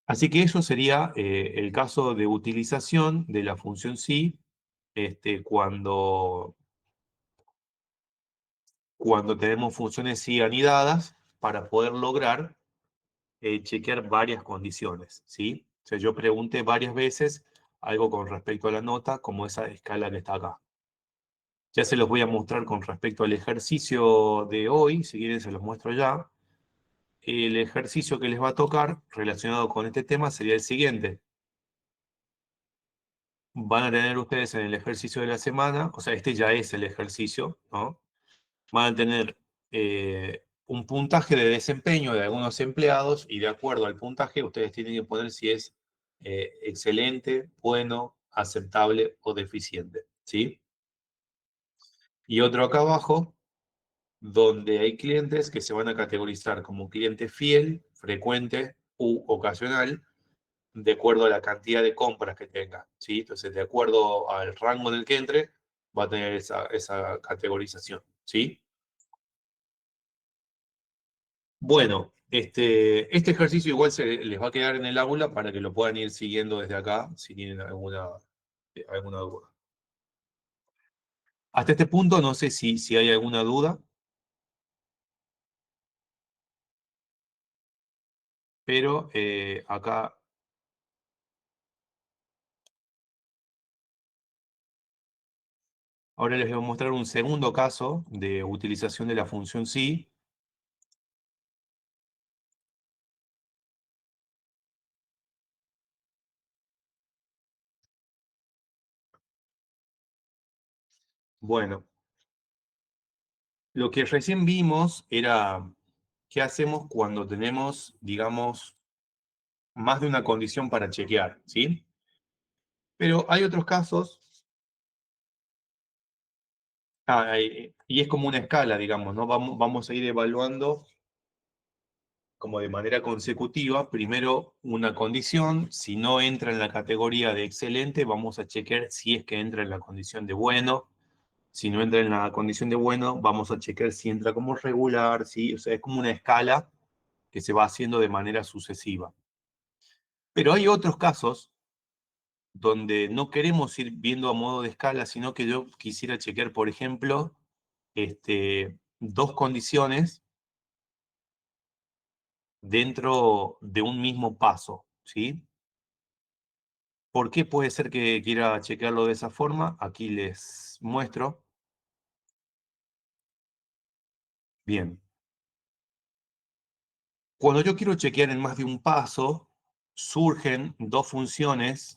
Así que eso sería el caso de utilización de la función sí cuando tenemos funciones sí anidadas para poder lograr chequear varias condiciones, ¿sí? O sea, yo pregunté varias veces algo con respecto a la nota, como esa escala que está acá. Ya se los voy a mostrar con respecto al ejercicio de hoy, si quieren se los muestro ya. El ejercicio que les va a tocar relacionado con este tema sería el siguiente. Van a tener ustedes en el ejercicio de la semana, o sea, este ya es el ejercicio, ¿no? Van a tener un puntaje de desempeño de algunos empleados y de acuerdo al puntaje ustedes tienen que poner si es excelente, bueno, aceptable o deficiente, ¿sí? Y otro acá abajo, donde hay clientes que se van a categorizar como cliente fiel, frecuente u ocasional, de acuerdo a la cantidad de compras que tenga, ¿sí? Entonces, de acuerdo al rango en el que entre, va a tener esa categorización, ¿sí? Bueno, este ejercicio igual se les va a quedar en el aula para que lo puedan ir siguiendo desde acá si tienen alguna duda. Hasta este punto no sé si hay alguna duda, pero acá ahora les voy a mostrar un segundo caso de utilización de la función sí. Bueno, lo que recién vimos era qué hacemos cuando tenemos, digamos, más de una condición para chequear, ¿sí? Pero hay otros casos, y es como una escala, digamos, ¿no? Vamos a ir evaluando como de manera consecutiva, primero una condición, si no entra en la categoría de excelente, vamos a chequear si es que entra en la condición de bueno. Si no entra en la condición de bueno, vamos a chequear si entra como regular, ¿sí? O sea, es como una escala que se va haciendo de manera sucesiva. Pero hay otros casos donde no queremos ir viendo a modo de escala, sino que yo quisiera chequear, por ejemplo, dos condiciones dentro de un mismo paso, ¿sí? ¿Por qué puede ser que quiera chequearlo de esa forma? Aquí les muestro. Bien. Cuando yo quiero chequear en más de un paso, surgen dos funciones,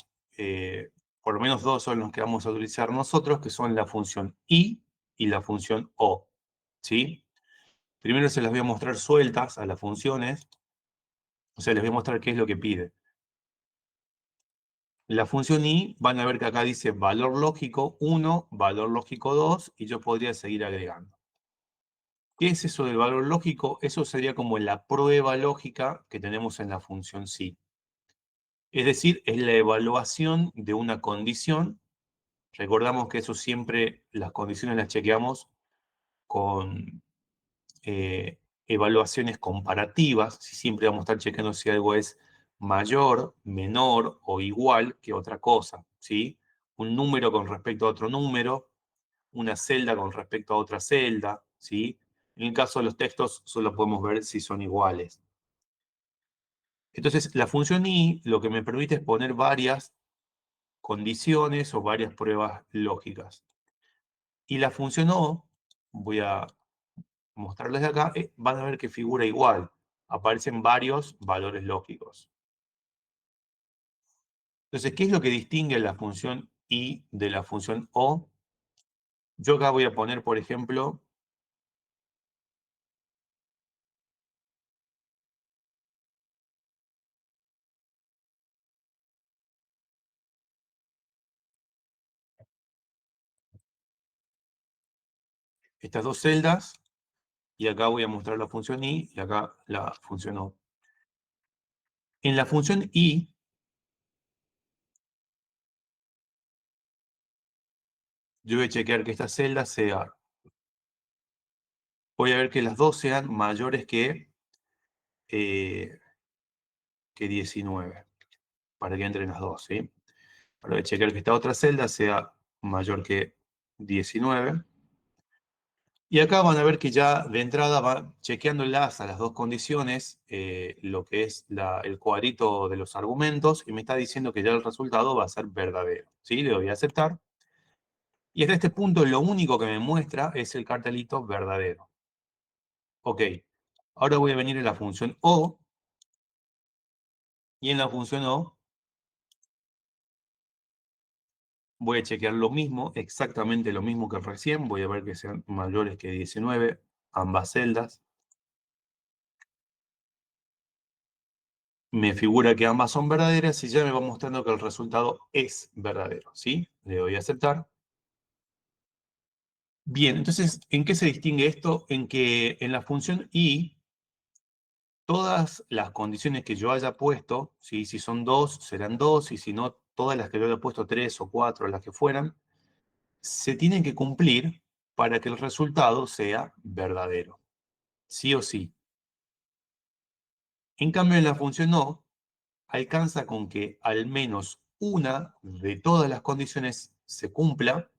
por lo menos dos son los que vamos a utilizar nosotros, que son la función i y la función o, ¿sí? Primero se las voy a mostrar sueltas a las funciones, o sea, les voy a mostrar qué es lo que pide. La función i, van a ver que acá dice valor lógico 1, valor lógico 2, y yo podría seguir agregando. ¿Qué es eso del valor lógico? Eso sería como la prueba lógica que tenemos en la función sí. Es decir, es la evaluación de una condición. Recordamos que eso siempre, las condiciones las chequeamos con evaluaciones comparativas. Si siempre vamos a estar chequeando si algo es mayor, menor o igual que otra cosa, ¿sí? Un número con respecto a otro número, una celda con respecto a otra celda, ¿sí? En el caso de los textos, solo podemos ver si son iguales. Entonces, la función i lo que me permite es poner varias condiciones o varias pruebas lógicas. Y la función o, voy a mostrarles de acá, van a ver que figura igual. Aparecen varios valores lógicos. Entonces, ¿qué es lo que distingue la función i de la función o? Yo acá voy a poner, por ejemplo, estas dos celdas, y acá voy a mostrar la función i, y acá la función o. En la función i, yo voy a chequear que esta celda sea, voy a ver que las dos sean mayores eh, que 19, para que entren las dos, ¿sí? Ahora voy a chequear que esta otra celda sea mayor que 19. Y acá van a ver que ya de entrada va chequeándolas a las dos condiciones, lo que es el cuadrito de los argumentos, y me está diciendo que ya el resultado va a ser verdadero, ¿sí? Le doy a aceptar. Y hasta este punto lo único que me muestra es el cartelito verdadero. Ok, ahora voy a venir a la función o, y en la función o voy a chequear lo mismo, exactamente lo mismo que recién, voy a ver que sean mayores que 19, ambas celdas. me figura que ambas son verdaderas y ya me va mostrando que el resultado es verdadero, ¿sí? Le doy a aceptar. Bien, entonces, ¿en qué se distingue esto? En que en la función y todas las condiciones que yo haya puesto, ¿sí? Si son dos, serán dos, y si no, todas las que yo haya puesto, tres o cuatro, las que fueran, se tienen que cumplir para que el resultado sea verdadero, sí o sí. En cambio, en la función no, alcanza con que al menos una de todas las condiciones se cumpla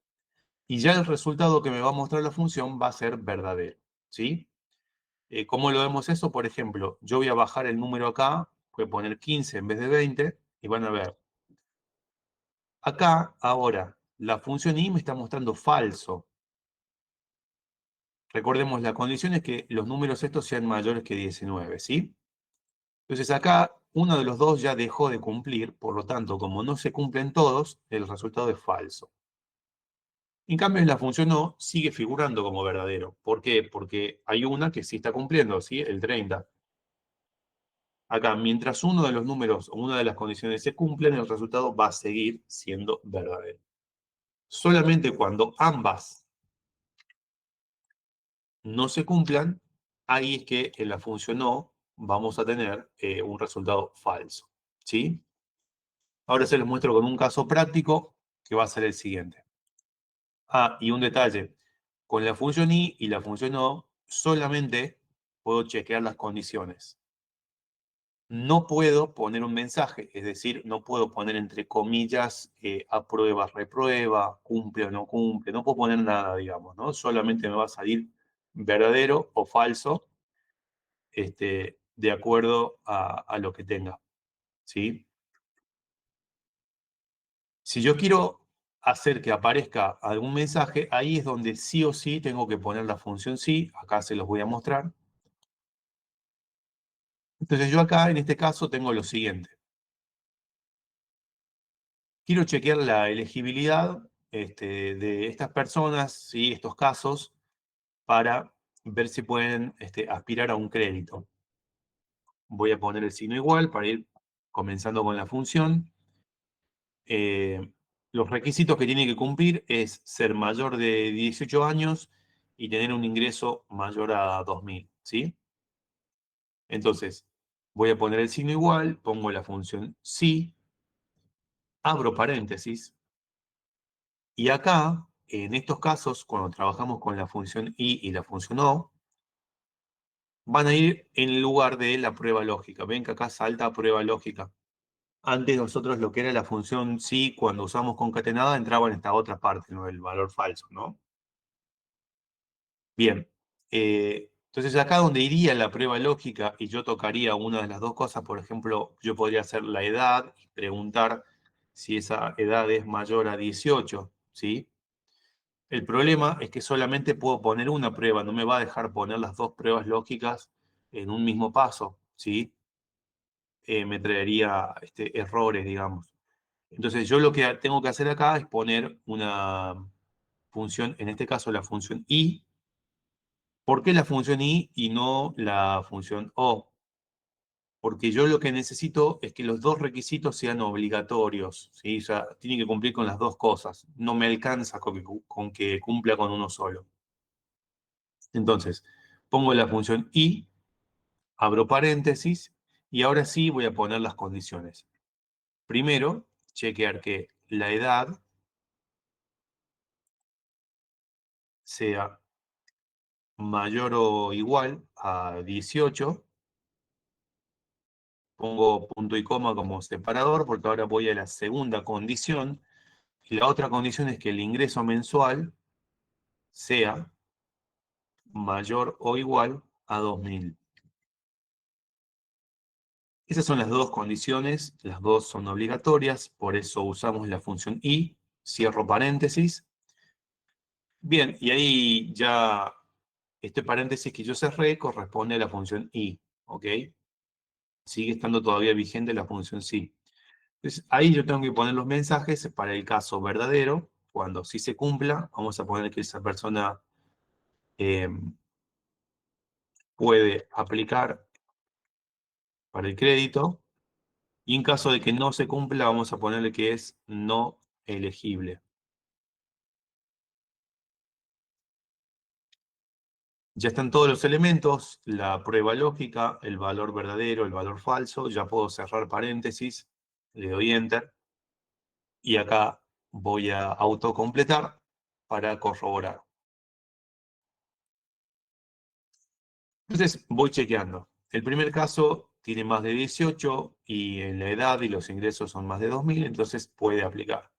y ya el resultado que me va a mostrar la función va a ser verdadero, ¿sí? ¿Cómo lo vemos eso? Por ejemplo, yo voy a bajar el número acá, voy a poner 15 en vez de 20, y van a ver, acá, ahora, la función y me está mostrando falso. Recordemos, la condición es que los números estos sean mayores que 19, ¿sí? Entonces acá, uno de los dos ya dejó de cumplir, por lo tanto, como no se cumplen todos, el resultado es falso. En cambio, en la función no sigue figurando como verdadero. ¿Por qué? Porque hay una que sí está cumpliendo, ¿sí? El 30. Acá, mientras uno de los números o una de las condiciones se cumplen, el resultado va a seguir siendo verdadero. Solamente cuando ambas no se cumplan, ahí es que en la función no vamos a tener un resultado falso, ¿sí? Ahora se los muestro con un caso práctico que va a ser el siguiente. Ah, y un detalle. Con la función y la función no, solamente puedo chequear las condiciones. No puedo poner un mensaje, es decir, no puedo poner entre comillas aprueba, reprueba, cumple o no cumple, no puedo poner nada, digamos, ¿no? Solamente me va a salir verdadero o falso, de acuerdo a lo que tenga, ¿sí? Si yo quiero hacer que aparezca algún mensaje, ahí es donde sí o sí tengo que poner la función sí, acá se los voy a mostrar. Entonces yo acá, en este caso, tengo lo siguiente. Quiero chequear la elegibilidad de estas personas, ¿sí? Estos casos, para ver si pueden aspirar a un crédito. Voy a poner el signo igual para ir comenzando con la función. Eh, los requisitos que tiene que cumplir es ser mayor de 18 años y tener un ingreso mayor a 2.000, ¿sí? Entonces, voy a poner el signo igual, pongo la función sí, abro paréntesis, y acá, en estos casos, cuando trabajamos con la función y la función o, van a ir en lugar de la prueba lógica. Ven que acá salta prueba lógica. Antes nosotros lo que era la función sí, cuando usamos concatenada, entraba en esta otra parte, ¿no? El valor falso, ¿no? Bien. Entonces acá donde iría la prueba lógica y yo tocaría una de las dos cosas, por ejemplo, yo podría hacer la edad y preguntar si esa edad es mayor a 18, ¿sí? El problema es que solamente puedo poner una prueba, no me va a dejar poner las dos pruebas lógicas en un mismo paso, ¿sí? Me traería errores, digamos. Entonces yo lo que tengo que hacer acá es poner una función, en este caso la función i. ¿Por qué la función y no la función o? Porque yo lo que necesito es que los dos requisitos sean obligatorios, ¿sí? O sea, tiene que cumplir con las dos cosas. No me alcanza con que cumpla con uno solo. Entonces, pongo la función y, abro paréntesis, y ahora sí voy a poner las condiciones. Primero, chequear que la edad sea mayor o igual a 18. Pongo punto y coma como separador porque ahora voy a la segunda condición. Y la otra condición es que el ingreso mensual sea mayor o igual a 2.000. Esas son las dos condiciones, las dos son obligatorias, por eso usamos la función y, cierro paréntesis. Bien, y ahí ya este paréntesis que yo cerré corresponde a la función i, ¿ok? Sigue estando todavía vigente la función sí. Entonces ahí yo tengo que poner los mensajes para el caso verdadero, cuando sí se cumpla, vamos a poner que esa persona eh, puede aplicar para el crédito. Y en caso de que no se cumpla, vamos a ponerle que es no elegible. Ya están todos los elementos, la prueba lógica, el valor verdadero, el valor falso. Ya puedo cerrar paréntesis, le doy Enter y acá voy a autocompletar para corroborar. Entonces voy chequeando. El primer caso tiene más de 18 y en la edad y los ingresos son más de 2.000, entonces puede aplicar.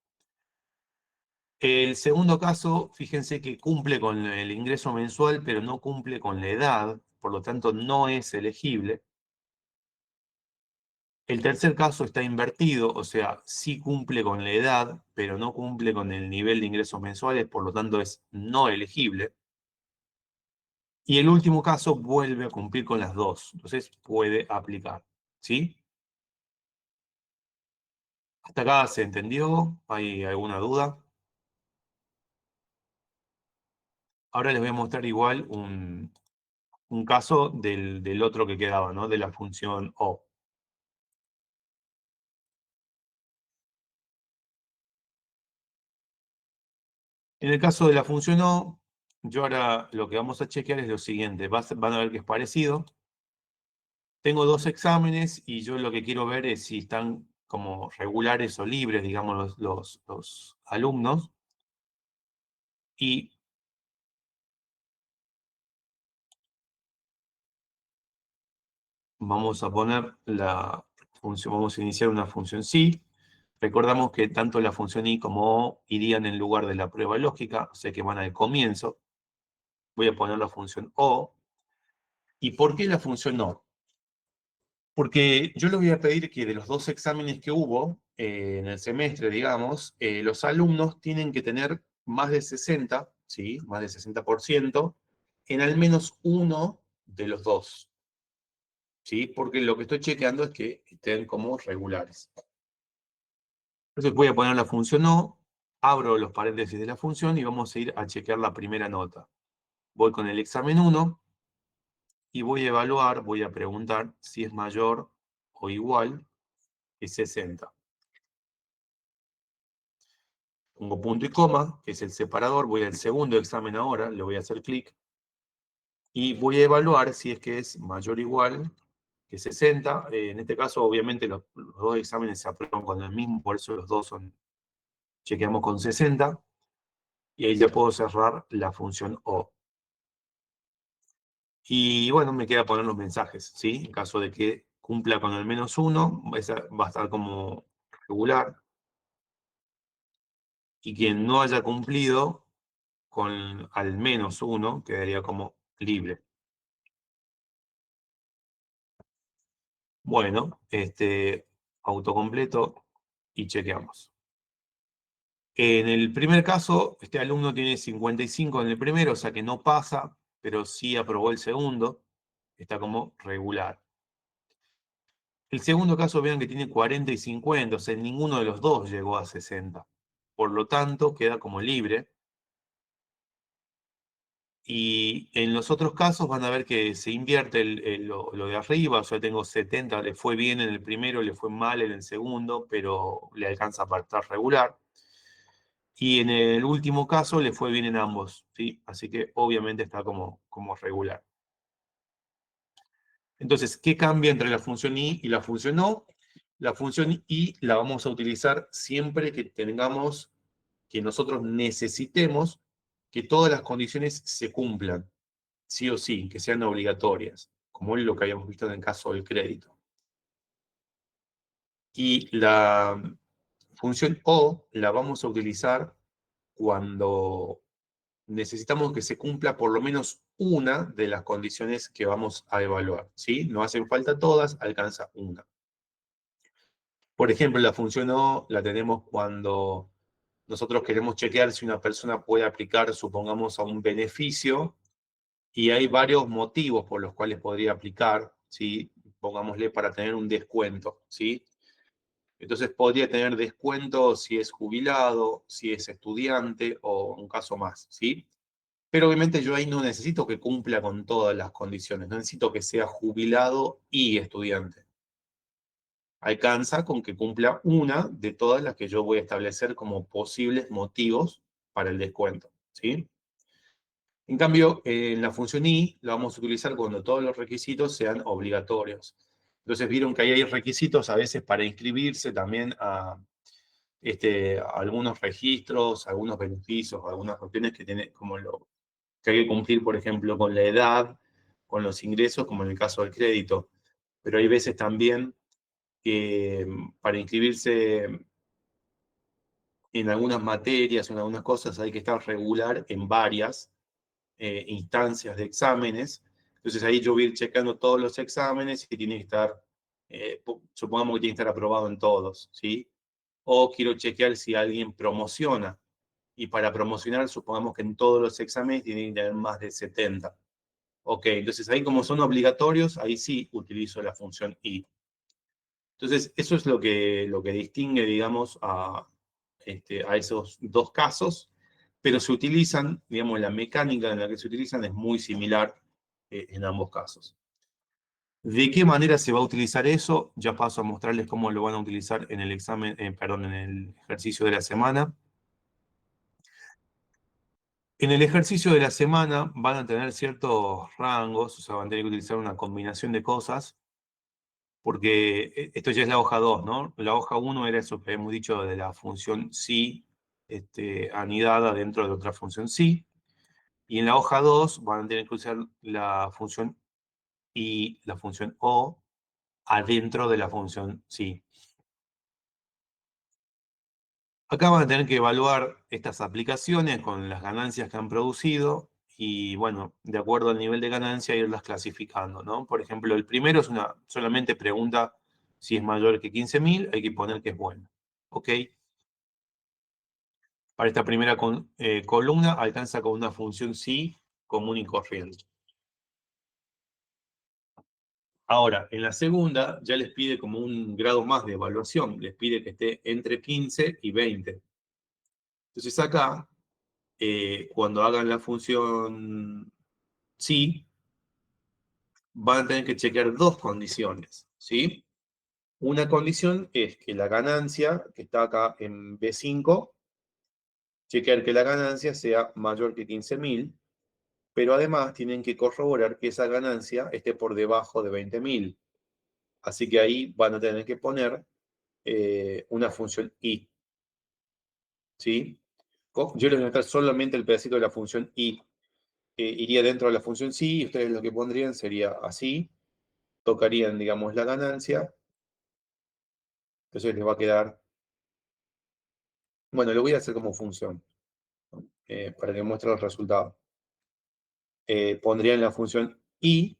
El segundo caso, fíjense que cumple con el ingreso mensual, pero no cumple con la edad, por lo tanto no es elegible. El tercer caso está invertido, o sea, sí cumple con la edad, pero no cumple con el nivel de ingresos mensuales, por lo tanto es no elegible. Y el último caso vuelve a cumplir con las dos, entonces puede aplicar. ¿Sí? ¿Hasta acá se entendió? ¿Hay alguna duda? Ahora les voy a mostrar igual un caso del otro que quedaba, ¿no? De la función O. En el caso de la función O, yo ahora lo que vamos a chequear es lo siguiente. Van a ver que es parecido. Tengo dos exámenes y yo lo que quiero ver es si están como regulares o libres, digamos, los alumnos. Y vamos a poner la función, vamos a iniciar una función sí. Recordamos que tanto la función i como o irían en lugar de la prueba lógica, o sea que van al comienzo. Voy a poner la función o. ¿Y por qué la función o? Porque yo les voy a pedir que de los dos exámenes que hubo en el semestre, digamos, los alumnos tienen que tener más de 60, ¿sí? Más de 60% en al menos uno de los dos, ¿sí? Porque lo que estoy chequeando es que estén como regulares. Entonces voy a poner la función o, abro los paréntesis de la función y vamos a ir a chequear la primera nota. Voy con el examen 1 y voy a evaluar, voy a preguntar si es mayor o igual que 60. Pongo punto y coma, que es el separador, voy al segundo examen ahora, le voy a hacer clic y voy a evaluar si es que es mayor o igual que 60. En este caso, obviamente, los dos exámenes se aprueban con el mismo, por eso los dos son, chequeamos con 60 y ahí ya puedo cerrar la función O. Y bueno, me queda poner los mensajes, ¿sí? En caso de que cumpla con al menos uno, esa va a estar como regular. Y quien no haya cumplido con al menos uno, quedaría como libre. Bueno, autocompleto y chequeamos. En el primer caso, este alumno tiene 55 en el primero, o sea que no pasa, pero sí aprobó el segundo, está como regular. El segundo caso, vean que tiene 40 y 50, o sea, ninguno de los dos llegó a 60. Por lo tanto, queda como libre. Y en los otros casos van a ver que se invierte lo de arriba, o sea, tengo 70, le fue bien en el primero, le fue mal en el segundo, pero le alcanza para estar regular. Y en el último caso le fue bien en ambos, ¿sí? Así que obviamente está como regular. Entonces, ¿qué cambia entre la función i y la función o? La función i la vamos a utilizar siempre que tengamos, que nosotros necesitemos que todas las condiciones se cumplan, sí o sí, que sean obligatorias, como es lo que habíamos visto en el caso del crédito. Y la función o la vamos a utilizar cuando necesitamos que se cumpla por lo menos una de las condiciones que vamos a evaluar, ¿sí? No hacen falta todas, alcanza una. Por ejemplo, la función O la tenemos cuando nosotros queremos chequear si una persona puede aplicar, supongamos, a un beneficio y hay varios motivos por los cuales podría aplicar, ¿sí? Pongámosle para tener un descuento, ¿sí? Entonces podría tener descuento si es jubilado, si es estudiante o un caso más, ¿sí? Pero obviamente yo ahí no necesito que cumpla con todas las condiciones, no necesito que sea jubilado y estudiante. alcanza con que cumpla una de todas las que yo voy a establecer como posibles motivos para el descuento, ¿sí? En cambio, en la función i la vamos a utilizar cuando todos los requisitos sean obligatorios. Entonces vieron que ahí hay requisitos a veces para inscribirse también a algunos registros, algunos beneficios, algunas cuestiones que tiene, como lo que hay que cumplir, por ejemplo, con la edad, con los ingresos, como en el caso del crédito. Pero hay veces también que para inscribirse en algunas materias o en algunas cosas hay que estar regular en varias instancias de exámenes. Entonces ahí yo voy a ir checando todos los exámenes y tiene que estar, supongamos que tiene que estar aprobado en todos, ¿sí? O quiero chequear si alguien promociona. Y para promocionar, supongamos que en todos los exámenes tienen que tener más de 70. Ok, entonces ahí como son obligatorios, ahí sí utilizo la función i. Entonces, eso es lo que distingue, digamos, a esos dos casos, pero se utilizan, digamos, la mecánica en la que se utilizan es muy similar en ambos casos. ¿De qué manera se va a utilizar eso? Ya paso a mostrarles cómo lo van a utilizar en el examen, perdón, en el ejercicio de la semana. En el ejercicio de la semana van a tener ciertos rangos, o sea, van a tener que utilizar una combinación de cosas, porque esto ya es la hoja 2, ¿no? La hoja 1 era eso que hemos dicho de la función sí anidada dentro de otra función sí, y en la hoja 2 van a tener que usar la función y la función o adentro de la función sí. Acá van a tener que evaluar estas aplicaciones con las ganancias que han producido y, bueno, de acuerdo al nivel de ganancia, irlas clasificando, ¿no? Por ejemplo, el primero es solamente pregunta si es mayor que 15.000, hay que poner que es bueno, ¿ok? Para esta primera columna alcanza con una función sí común y corriente. Ahora, en la segunda ya les pide como un grado más de evaluación, les pide que esté entre 15 y 20. Entonces acá, cuando hagan la función sí, van a tener que chequear dos condiciones, ¿sí? Una condición es que la ganancia, que está acá en B5, chequear que la ganancia sea mayor que 15.000, pero además tienen que corroborar que esa ganancia esté por debajo de 20.000. Así que ahí van a tener que poner una función i, ¿sí? Yo les voy a mostrar solamente el pedacito de la función i. Iría dentro de la función sí, y ustedes lo que pondrían sería así, tocarían, digamos, la ganancia, entonces les va a quedar, bueno, lo voy a hacer como función, para que muestre el resultado. Pondrían la función i,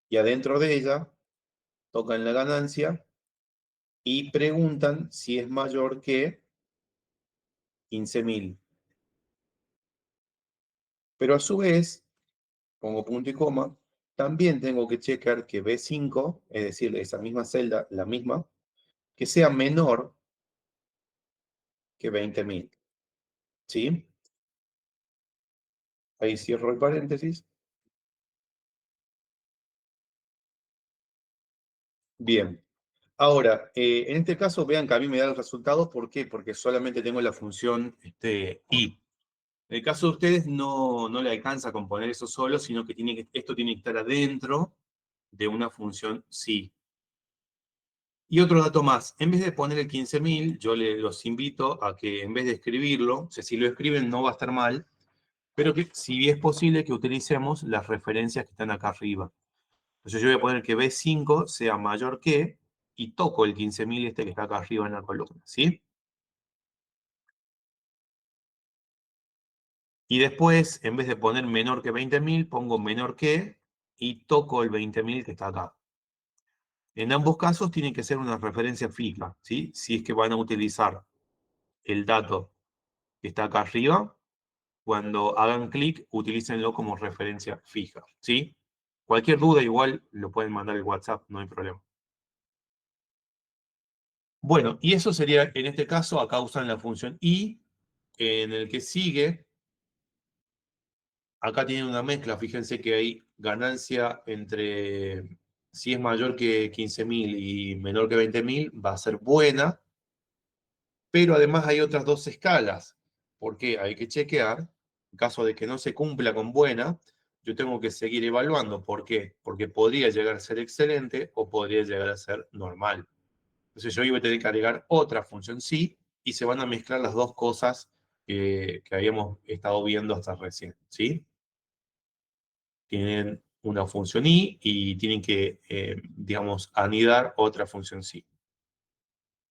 y adentro de ella tocan la ganancia, y preguntan si es mayor que 15.000. Pero a su vez, pongo punto y coma, también tengo que checar que B5, es decir, esa misma celda, la misma, que sea menor que 20.000. ¿Sí? Ahí cierro el paréntesis. Bien. Ahora, en este caso, vean que a mí me da el resultado. ¿Por qué? Porque solamente tengo la función i. En el caso de ustedes no le alcanza con poner eso solo, sino que esto tiene que estar adentro de una función sí. Y otro dato más, en vez de poner el 15.000, yo los invito a que en vez de escribirlo, o sea, si lo escriben no va a estar mal, pero que si es posible que utilicemos las referencias que están acá arriba. Entonces yo voy a poner que B5 sea mayor que, y toco el 15.000 que está acá arriba en la columna, ¿sí? Y después, en vez de poner menor que 20.000, pongo menor que, y toco el 20.000 que está acá. En ambos casos tiene que ser una referencia fija, ¿sí? Si es que van a utilizar el dato que está acá arriba, cuando hagan clic, utilícenlo como referencia fija, ¿sí? Cualquier duda igual lo pueden mandar el WhatsApp, no hay problema. Bueno, y eso sería, en este caso, acá usan la función i, en el que sigue, acá tienen una mezcla, fíjense que hay ganancia entre si es mayor que 15.000 y menor que 20.000, va a ser buena, pero además hay otras dos escalas, porque hay que chequear, en caso de que no se cumpla con buena, yo tengo que seguir evaluando. ¿Por qué? Porque podría llegar a ser excelente o podría llegar a ser normal. Entonces yo iba a tener que agregar otra función sí y se van a mezclar las dos cosas que habíamos estado viendo hasta recién, ¿sí? Tienen una función y tienen que, digamos, anidar otra función sí.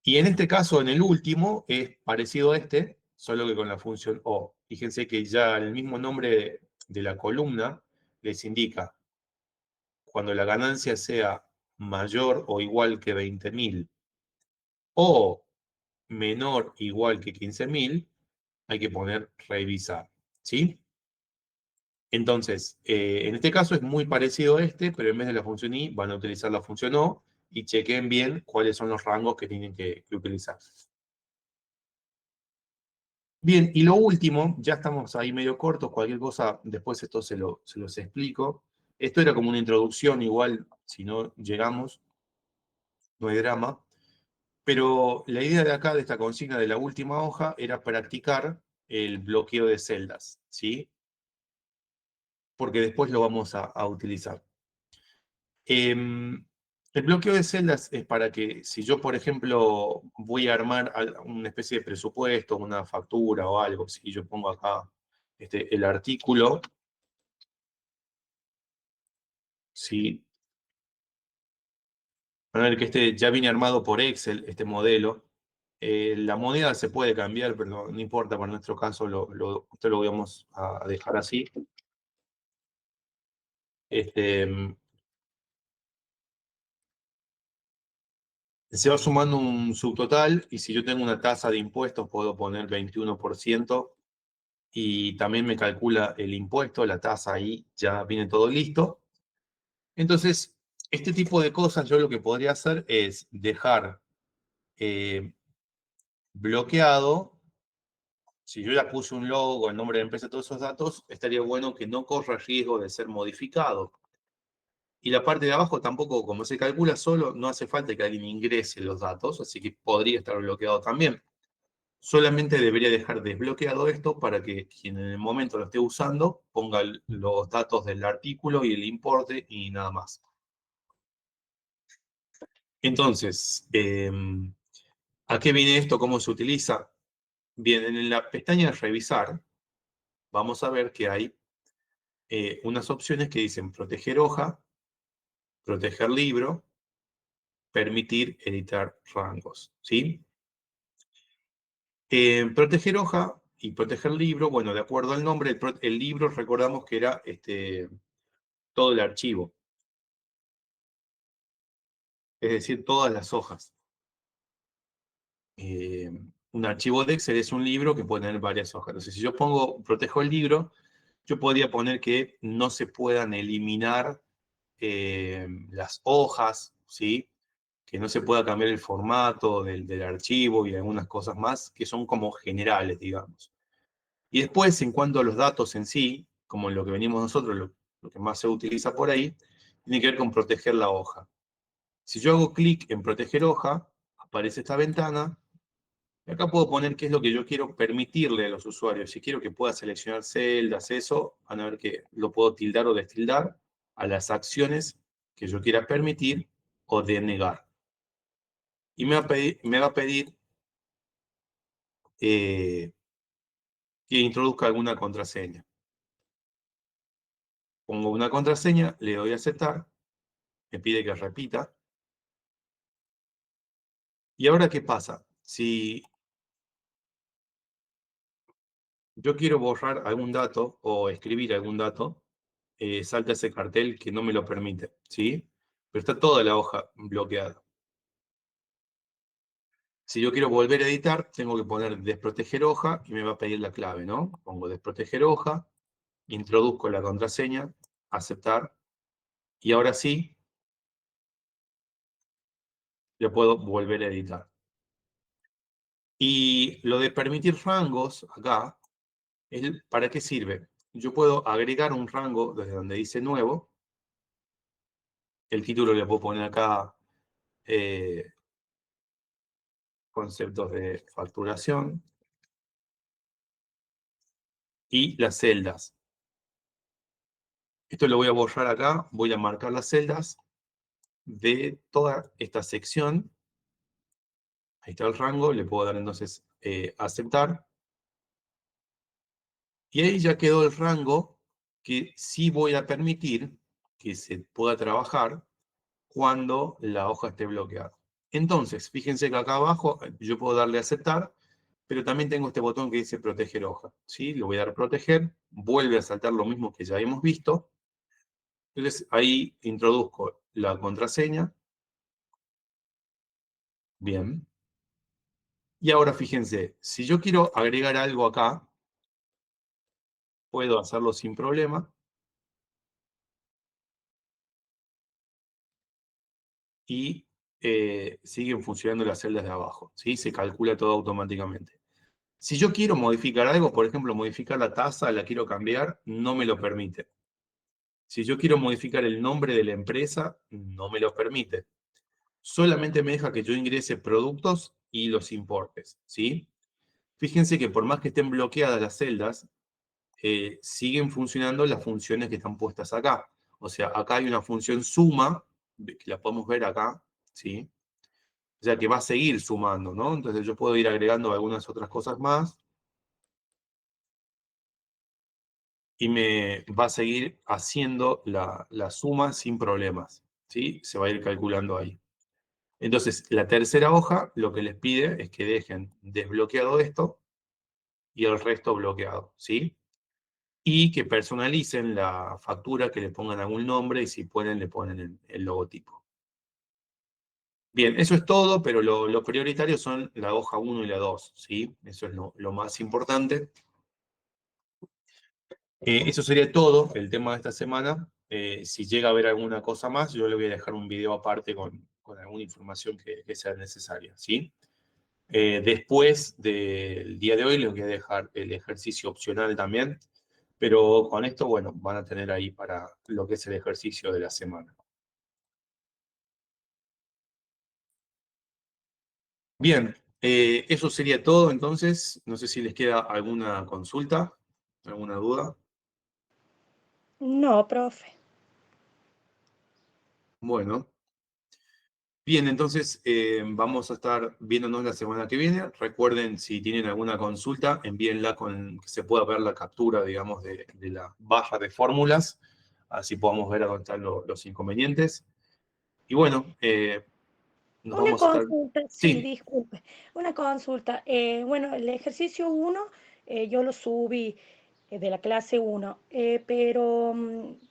Y en este caso, en el último, es parecido a este, solo que con la función o. Fíjense que ya el mismo nombre de la columna les indica cuando la ganancia sea mayor o igual que 20.000 o menor o igual que 15.000, hay que poner revisar, ¿sí? Entonces, en este caso es muy parecido a este, pero en vez de la función i van a utilizar la función o y chequen bien cuáles son los rangos que tienen que utilizar. Bien, y lo último, ya estamos ahí medio cortos, cualquier cosa, después esto se los explico. Esto era como una introducción, igual si no llegamos, no hay drama. Pero la idea de acá, de esta consigna de la última hoja, era practicar el bloqueo de celdas, ¿sí? Porque después lo vamos a utilizar. El bloqueo de celdas es para que si yo, por ejemplo, voy a armar una especie de presupuesto, una factura o algo, si yo pongo acá el artículo, ¿sí? Van a ver que este ya viene armado por Excel, este modelo. La moneda se puede cambiar, pero no importa, para nuestro caso esto lo vamos a dejar así. Este, Se va sumando un subtotal y si yo tengo una tasa de impuestos puedo poner 21% y también me calcula el impuesto, la tasa ahí ya viene todo listo. Entonces, este tipo de cosas yo lo que podría hacer es dejar bloqueado. Si yo ya puse un logo, el nombre de la empresa, todos esos datos, estaría bueno que no corra riesgo de ser modificado. Y la parte de abajo tampoco, como se calcula solo, no hace falta que alguien ingrese los datos, así que podría estar bloqueado también. Solamente debería dejar desbloqueado esto para que quien en el momento lo esté usando ponga los datos del artículo y el importe y nada más. Entonces, ¿a qué viene esto? ¿Cómo se utiliza? Bien, en la pestaña de revisar, vamos a ver que hay unas opciones que dicen proteger hoja, proteger libro, permitir editar rangos, ¿sí? Proteger hoja y proteger libro, bueno, de acuerdo al nombre, el libro recordamos que era todo el archivo, es decir, todas las hojas. Un archivo de Excel es un libro que puede tener varias hojas. Entonces, si yo protejo el libro, yo podría poner que no se puedan eliminar las hojas, ¿sí? Que no se pueda cambiar el formato del archivo y algunas cosas más que son como generales, digamos. Y después, en cuanto a los datos en sí, como lo que venimos nosotros, lo que más se utiliza por ahí, tiene que ver con proteger la hoja. Si yo hago clic en proteger hoja, aparece esta ventana, y acá puedo poner qué es lo que yo quiero permitirle a los usuarios. Si quiero que pueda seleccionar celdas, eso, van a ver que lo puedo tildar o destildar a las acciones que yo quiera permitir o denegar. Y me va a pedir que introduzca alguna contraseña. Pongo una contraseña, le doy a aceptar, me pide que repita. ¿Y ahora qué pasa? Si yo quiero borrar algún dato o escribir algún dato, salta ese cartel que no me lo permite, ¿sí? Pero está toda la hoja bloqueada. Si yo quiero volver a editar, tengo que poner desproteger hoja y me va a pedir la clave, ¿no? Pongo desproteger hoja, introduzco la contraseña, aceptar, y ahora sí, le puedo volver a editar. Y lo de permitir rangos, acá, ¿para qué sirve? Yo puedo agregar un rango desde donde dice nuevo, El título le puedo poner acá conceptos de facturación. Y las celdas. Esto lo voy a borrar acá, voy a marcar las celdas de toda esta sección. Ahí está el rango, le puedo dar entonces aceptar. Y ahí ya quedó el rango que sí voy a permitir que se pueda trabajar cuando la hoja esté bloqueada. Entonces, fíjense que acá abajo yo puedo darle a aceptar, pero también tengo este botón que dice proteger hoja. ¿Sí? Le voy a dar a proteger, vuelve a saltar lo mismo que ya hemos visto. Entonces ahí introduzco la contraseña. Bien. Y ahora fíjense, si yo quiero agregar algo acá, puedo hacerlo sin problema. Y siguen funcionando las celdas de abajo. ¿Sí? Se calcula todo automáticamente. Si yo quiero modificar algo, por ejemplo, modificar la tasa, la quiero cambiar, no me lo permite. Si yo quiero modificar el nombre de la empresa, no me lo permite. Solamente me deja que yo ingrese productos y los importes. ¿Sí? Fíjense que por más que estén bloqueadas las celdas, siguen funcionando las funciones que están puestas acá. O sea, acá hay una función suma, que la podemos ver acá, ¿sí? O sea, que va a seguir sumando, ¿no? Entonces yo puedo ir agregando algunas otras cosas más y me va a seguir haciendo la suma sin problemas, ¿sí? Se va a ir calculando ahí. Entonces, la tercera hoja lo que les pide es que dejen desbloqueado esto y el resto bloqueado, ¿sí? Y que personalicen la factura, que le pongan algún nombre y si pueden le ponen el logotipo. Bien, eso es todo, pero lo prioritario son la hoja 1 y la 2, ¿sí? Eso es lo más importante. Eso sería todo el tema de esta semana. Si llega a haber alguna cosa más, yo le voy a dejar un video aparte con alguna información que sea necesaria, ¿sí? Después del día de hoy les voy a dejar el ejercicio opcional también, pero con esto, bueno, van a tener ahí para lo que es el ejercicio de la semana. Bien, eso sería todo entonces. No sé si les queda alguna consulta, alguna duda. No, profe. Bueno, bien, entonces vamos a estar viéndonos la semana que viene. Recuerden, si tienen alguna consulta, envíenla con que se pueda ver la captura, digamos, de la barra de fórmulas, así podamos ver a dónde están los inconvenientes. Y bueno, nos Una vamos a estar... consulta, sí, Sí, disculpe. Una consulta. Bueno, el ejercicio 1 yo lo subí de la clase 1, pero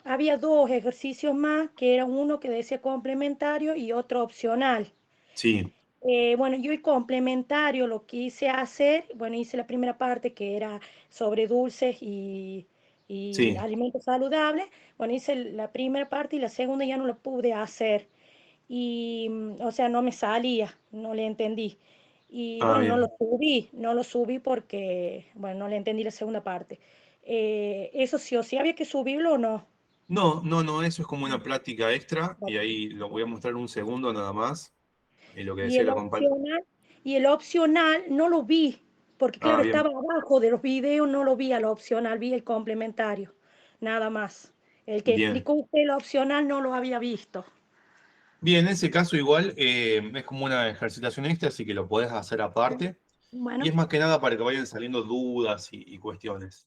había dos ejercicios más, que era uno que decía complementario y otro opcional. sí, Bueno, yo el complementario lo quise hacer, bueno, hice la primera parte que era sobre dulces y sí. alimentos saludables. Bueno, hice la primera parte y la segunda ya no lo pude hacer. Y, o sea, no me salía, no le entendí. Y Ah, bueno, bien. no lo subí porque, bueno, no le entendí la segunda parte. Eso sí o sí había que subirlo o no. No, no, no, eso es como Ah, una práctica extra y bueno. ahí lo voy a mostrar un segundo nada más. Lo que Y decía el la compañera. opcional, y el opcional no lo vi, porque Ah, claro, bien, estaba abajo de los videos, no lo vi al opcional, vi el complementario, nada más. El que bien. explicó usted el opcional no lo había visto. Bien, en ese caso igual es como una ejercitación extra, así que lo podés hacer aparte. Y Bueno, es más que nada para que vayan saliendo dudas y cuestiones.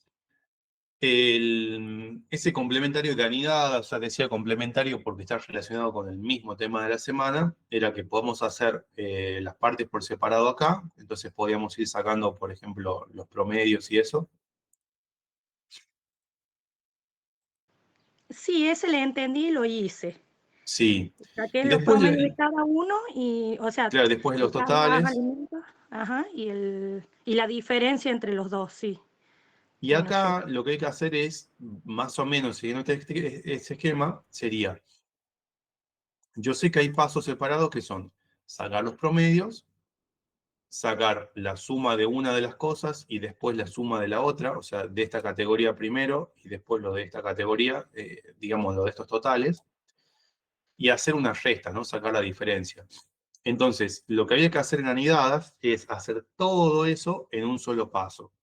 Ese complementario de anidad, o sea, decía complementario porque está relacionado con el mismo tema de la semana, era que podemos hacer las partes por separado acá, entonces podíamos ir sacando, por ejemplo, los promedios y eso. sí, ese le entendí y lo hice. Sí. Saqué Y los después, promedios de cada uno y, o sea, claro, después de los cada totales. alimento, ajá, y la diferencia entre los dos, sí, Y en eso. acá lo que hay que hacer es, más o menos, siguiendo este esquema, sería, yo sé que hay pasos separados que son sacar los promedios, sacar la suma de una de las cosas y después la suma de la otra, o sea, de esta categoría primero y después lo de esta categoría, digamos, lo de estos totales. y hacer una resta, ¿no? Sacar la diferencia. Entonces, lo que había que hacer en anidadas es hacer todo eso en un solo paso.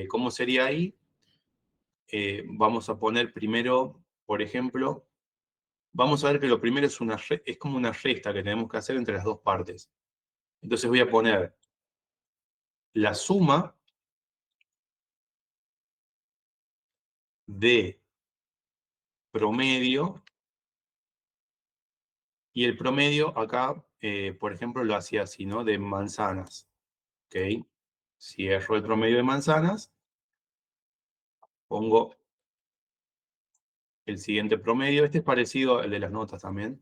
¿Cómo sería ahí? Vamos a poner primero, por ejemplo, vamos a ver que lo primero es como una resta que tenemos que hacer entre las dos partes. Entonces voy a poner la suma de promedio, y el promedio acá, por ejemplo, lo hacía así, ¿no? De manzanas, ¿ok? Cierro el promedio de manzanas, pongo el siguiente promedio. Este es parecido al de las notas también.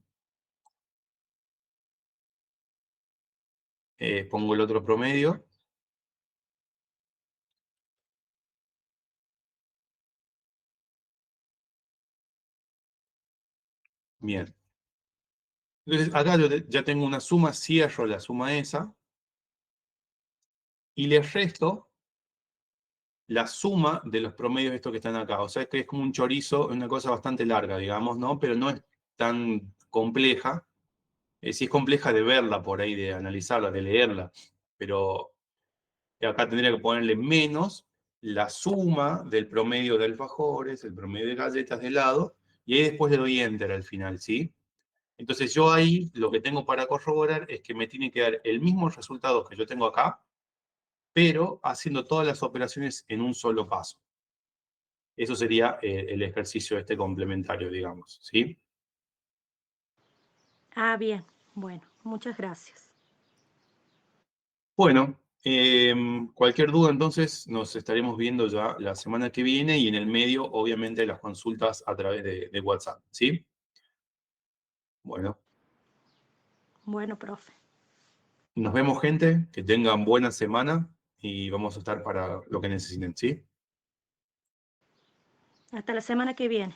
Pongo el otro promedio. Bien. Entonces acá yo ya tengo una suma, cierro la suma esa y le resto la suma de los promedios estos que están acá. O sea, es que es como un chorizo, una cosa bastante larga, digamos, ¿no? Pero no es tan compleja. Sí es compleja de verla por ahí, de analizarla, de leerla. Pero acá tendría que ponerle menos la suma del promedio de alfajores, el promedio de galletas de helado, y ahí después le doy enter al final, ¿sí? Entonces yo ahí lo que tengo para corroborar es que me tiene que dar el mismo resultado que yo tengo acá, pero haciendo todas las operaciones en un solo paso. Eso sería el ejercicio este complementario, digamos, ¿sí? Ah, bien. Bueno, muchas gracias. Bueno, cualquier duda entonces nos estaremos viendo ya la semana que viene y en el medio, obviamente, las consultas a través de WhatsApp, ¿sí? Bueno, Bueno, profe. nos vemos, gente, que tengan buena semana y vamos a estar para lo que necesiten, ¿sí? Hasta la semana que viene.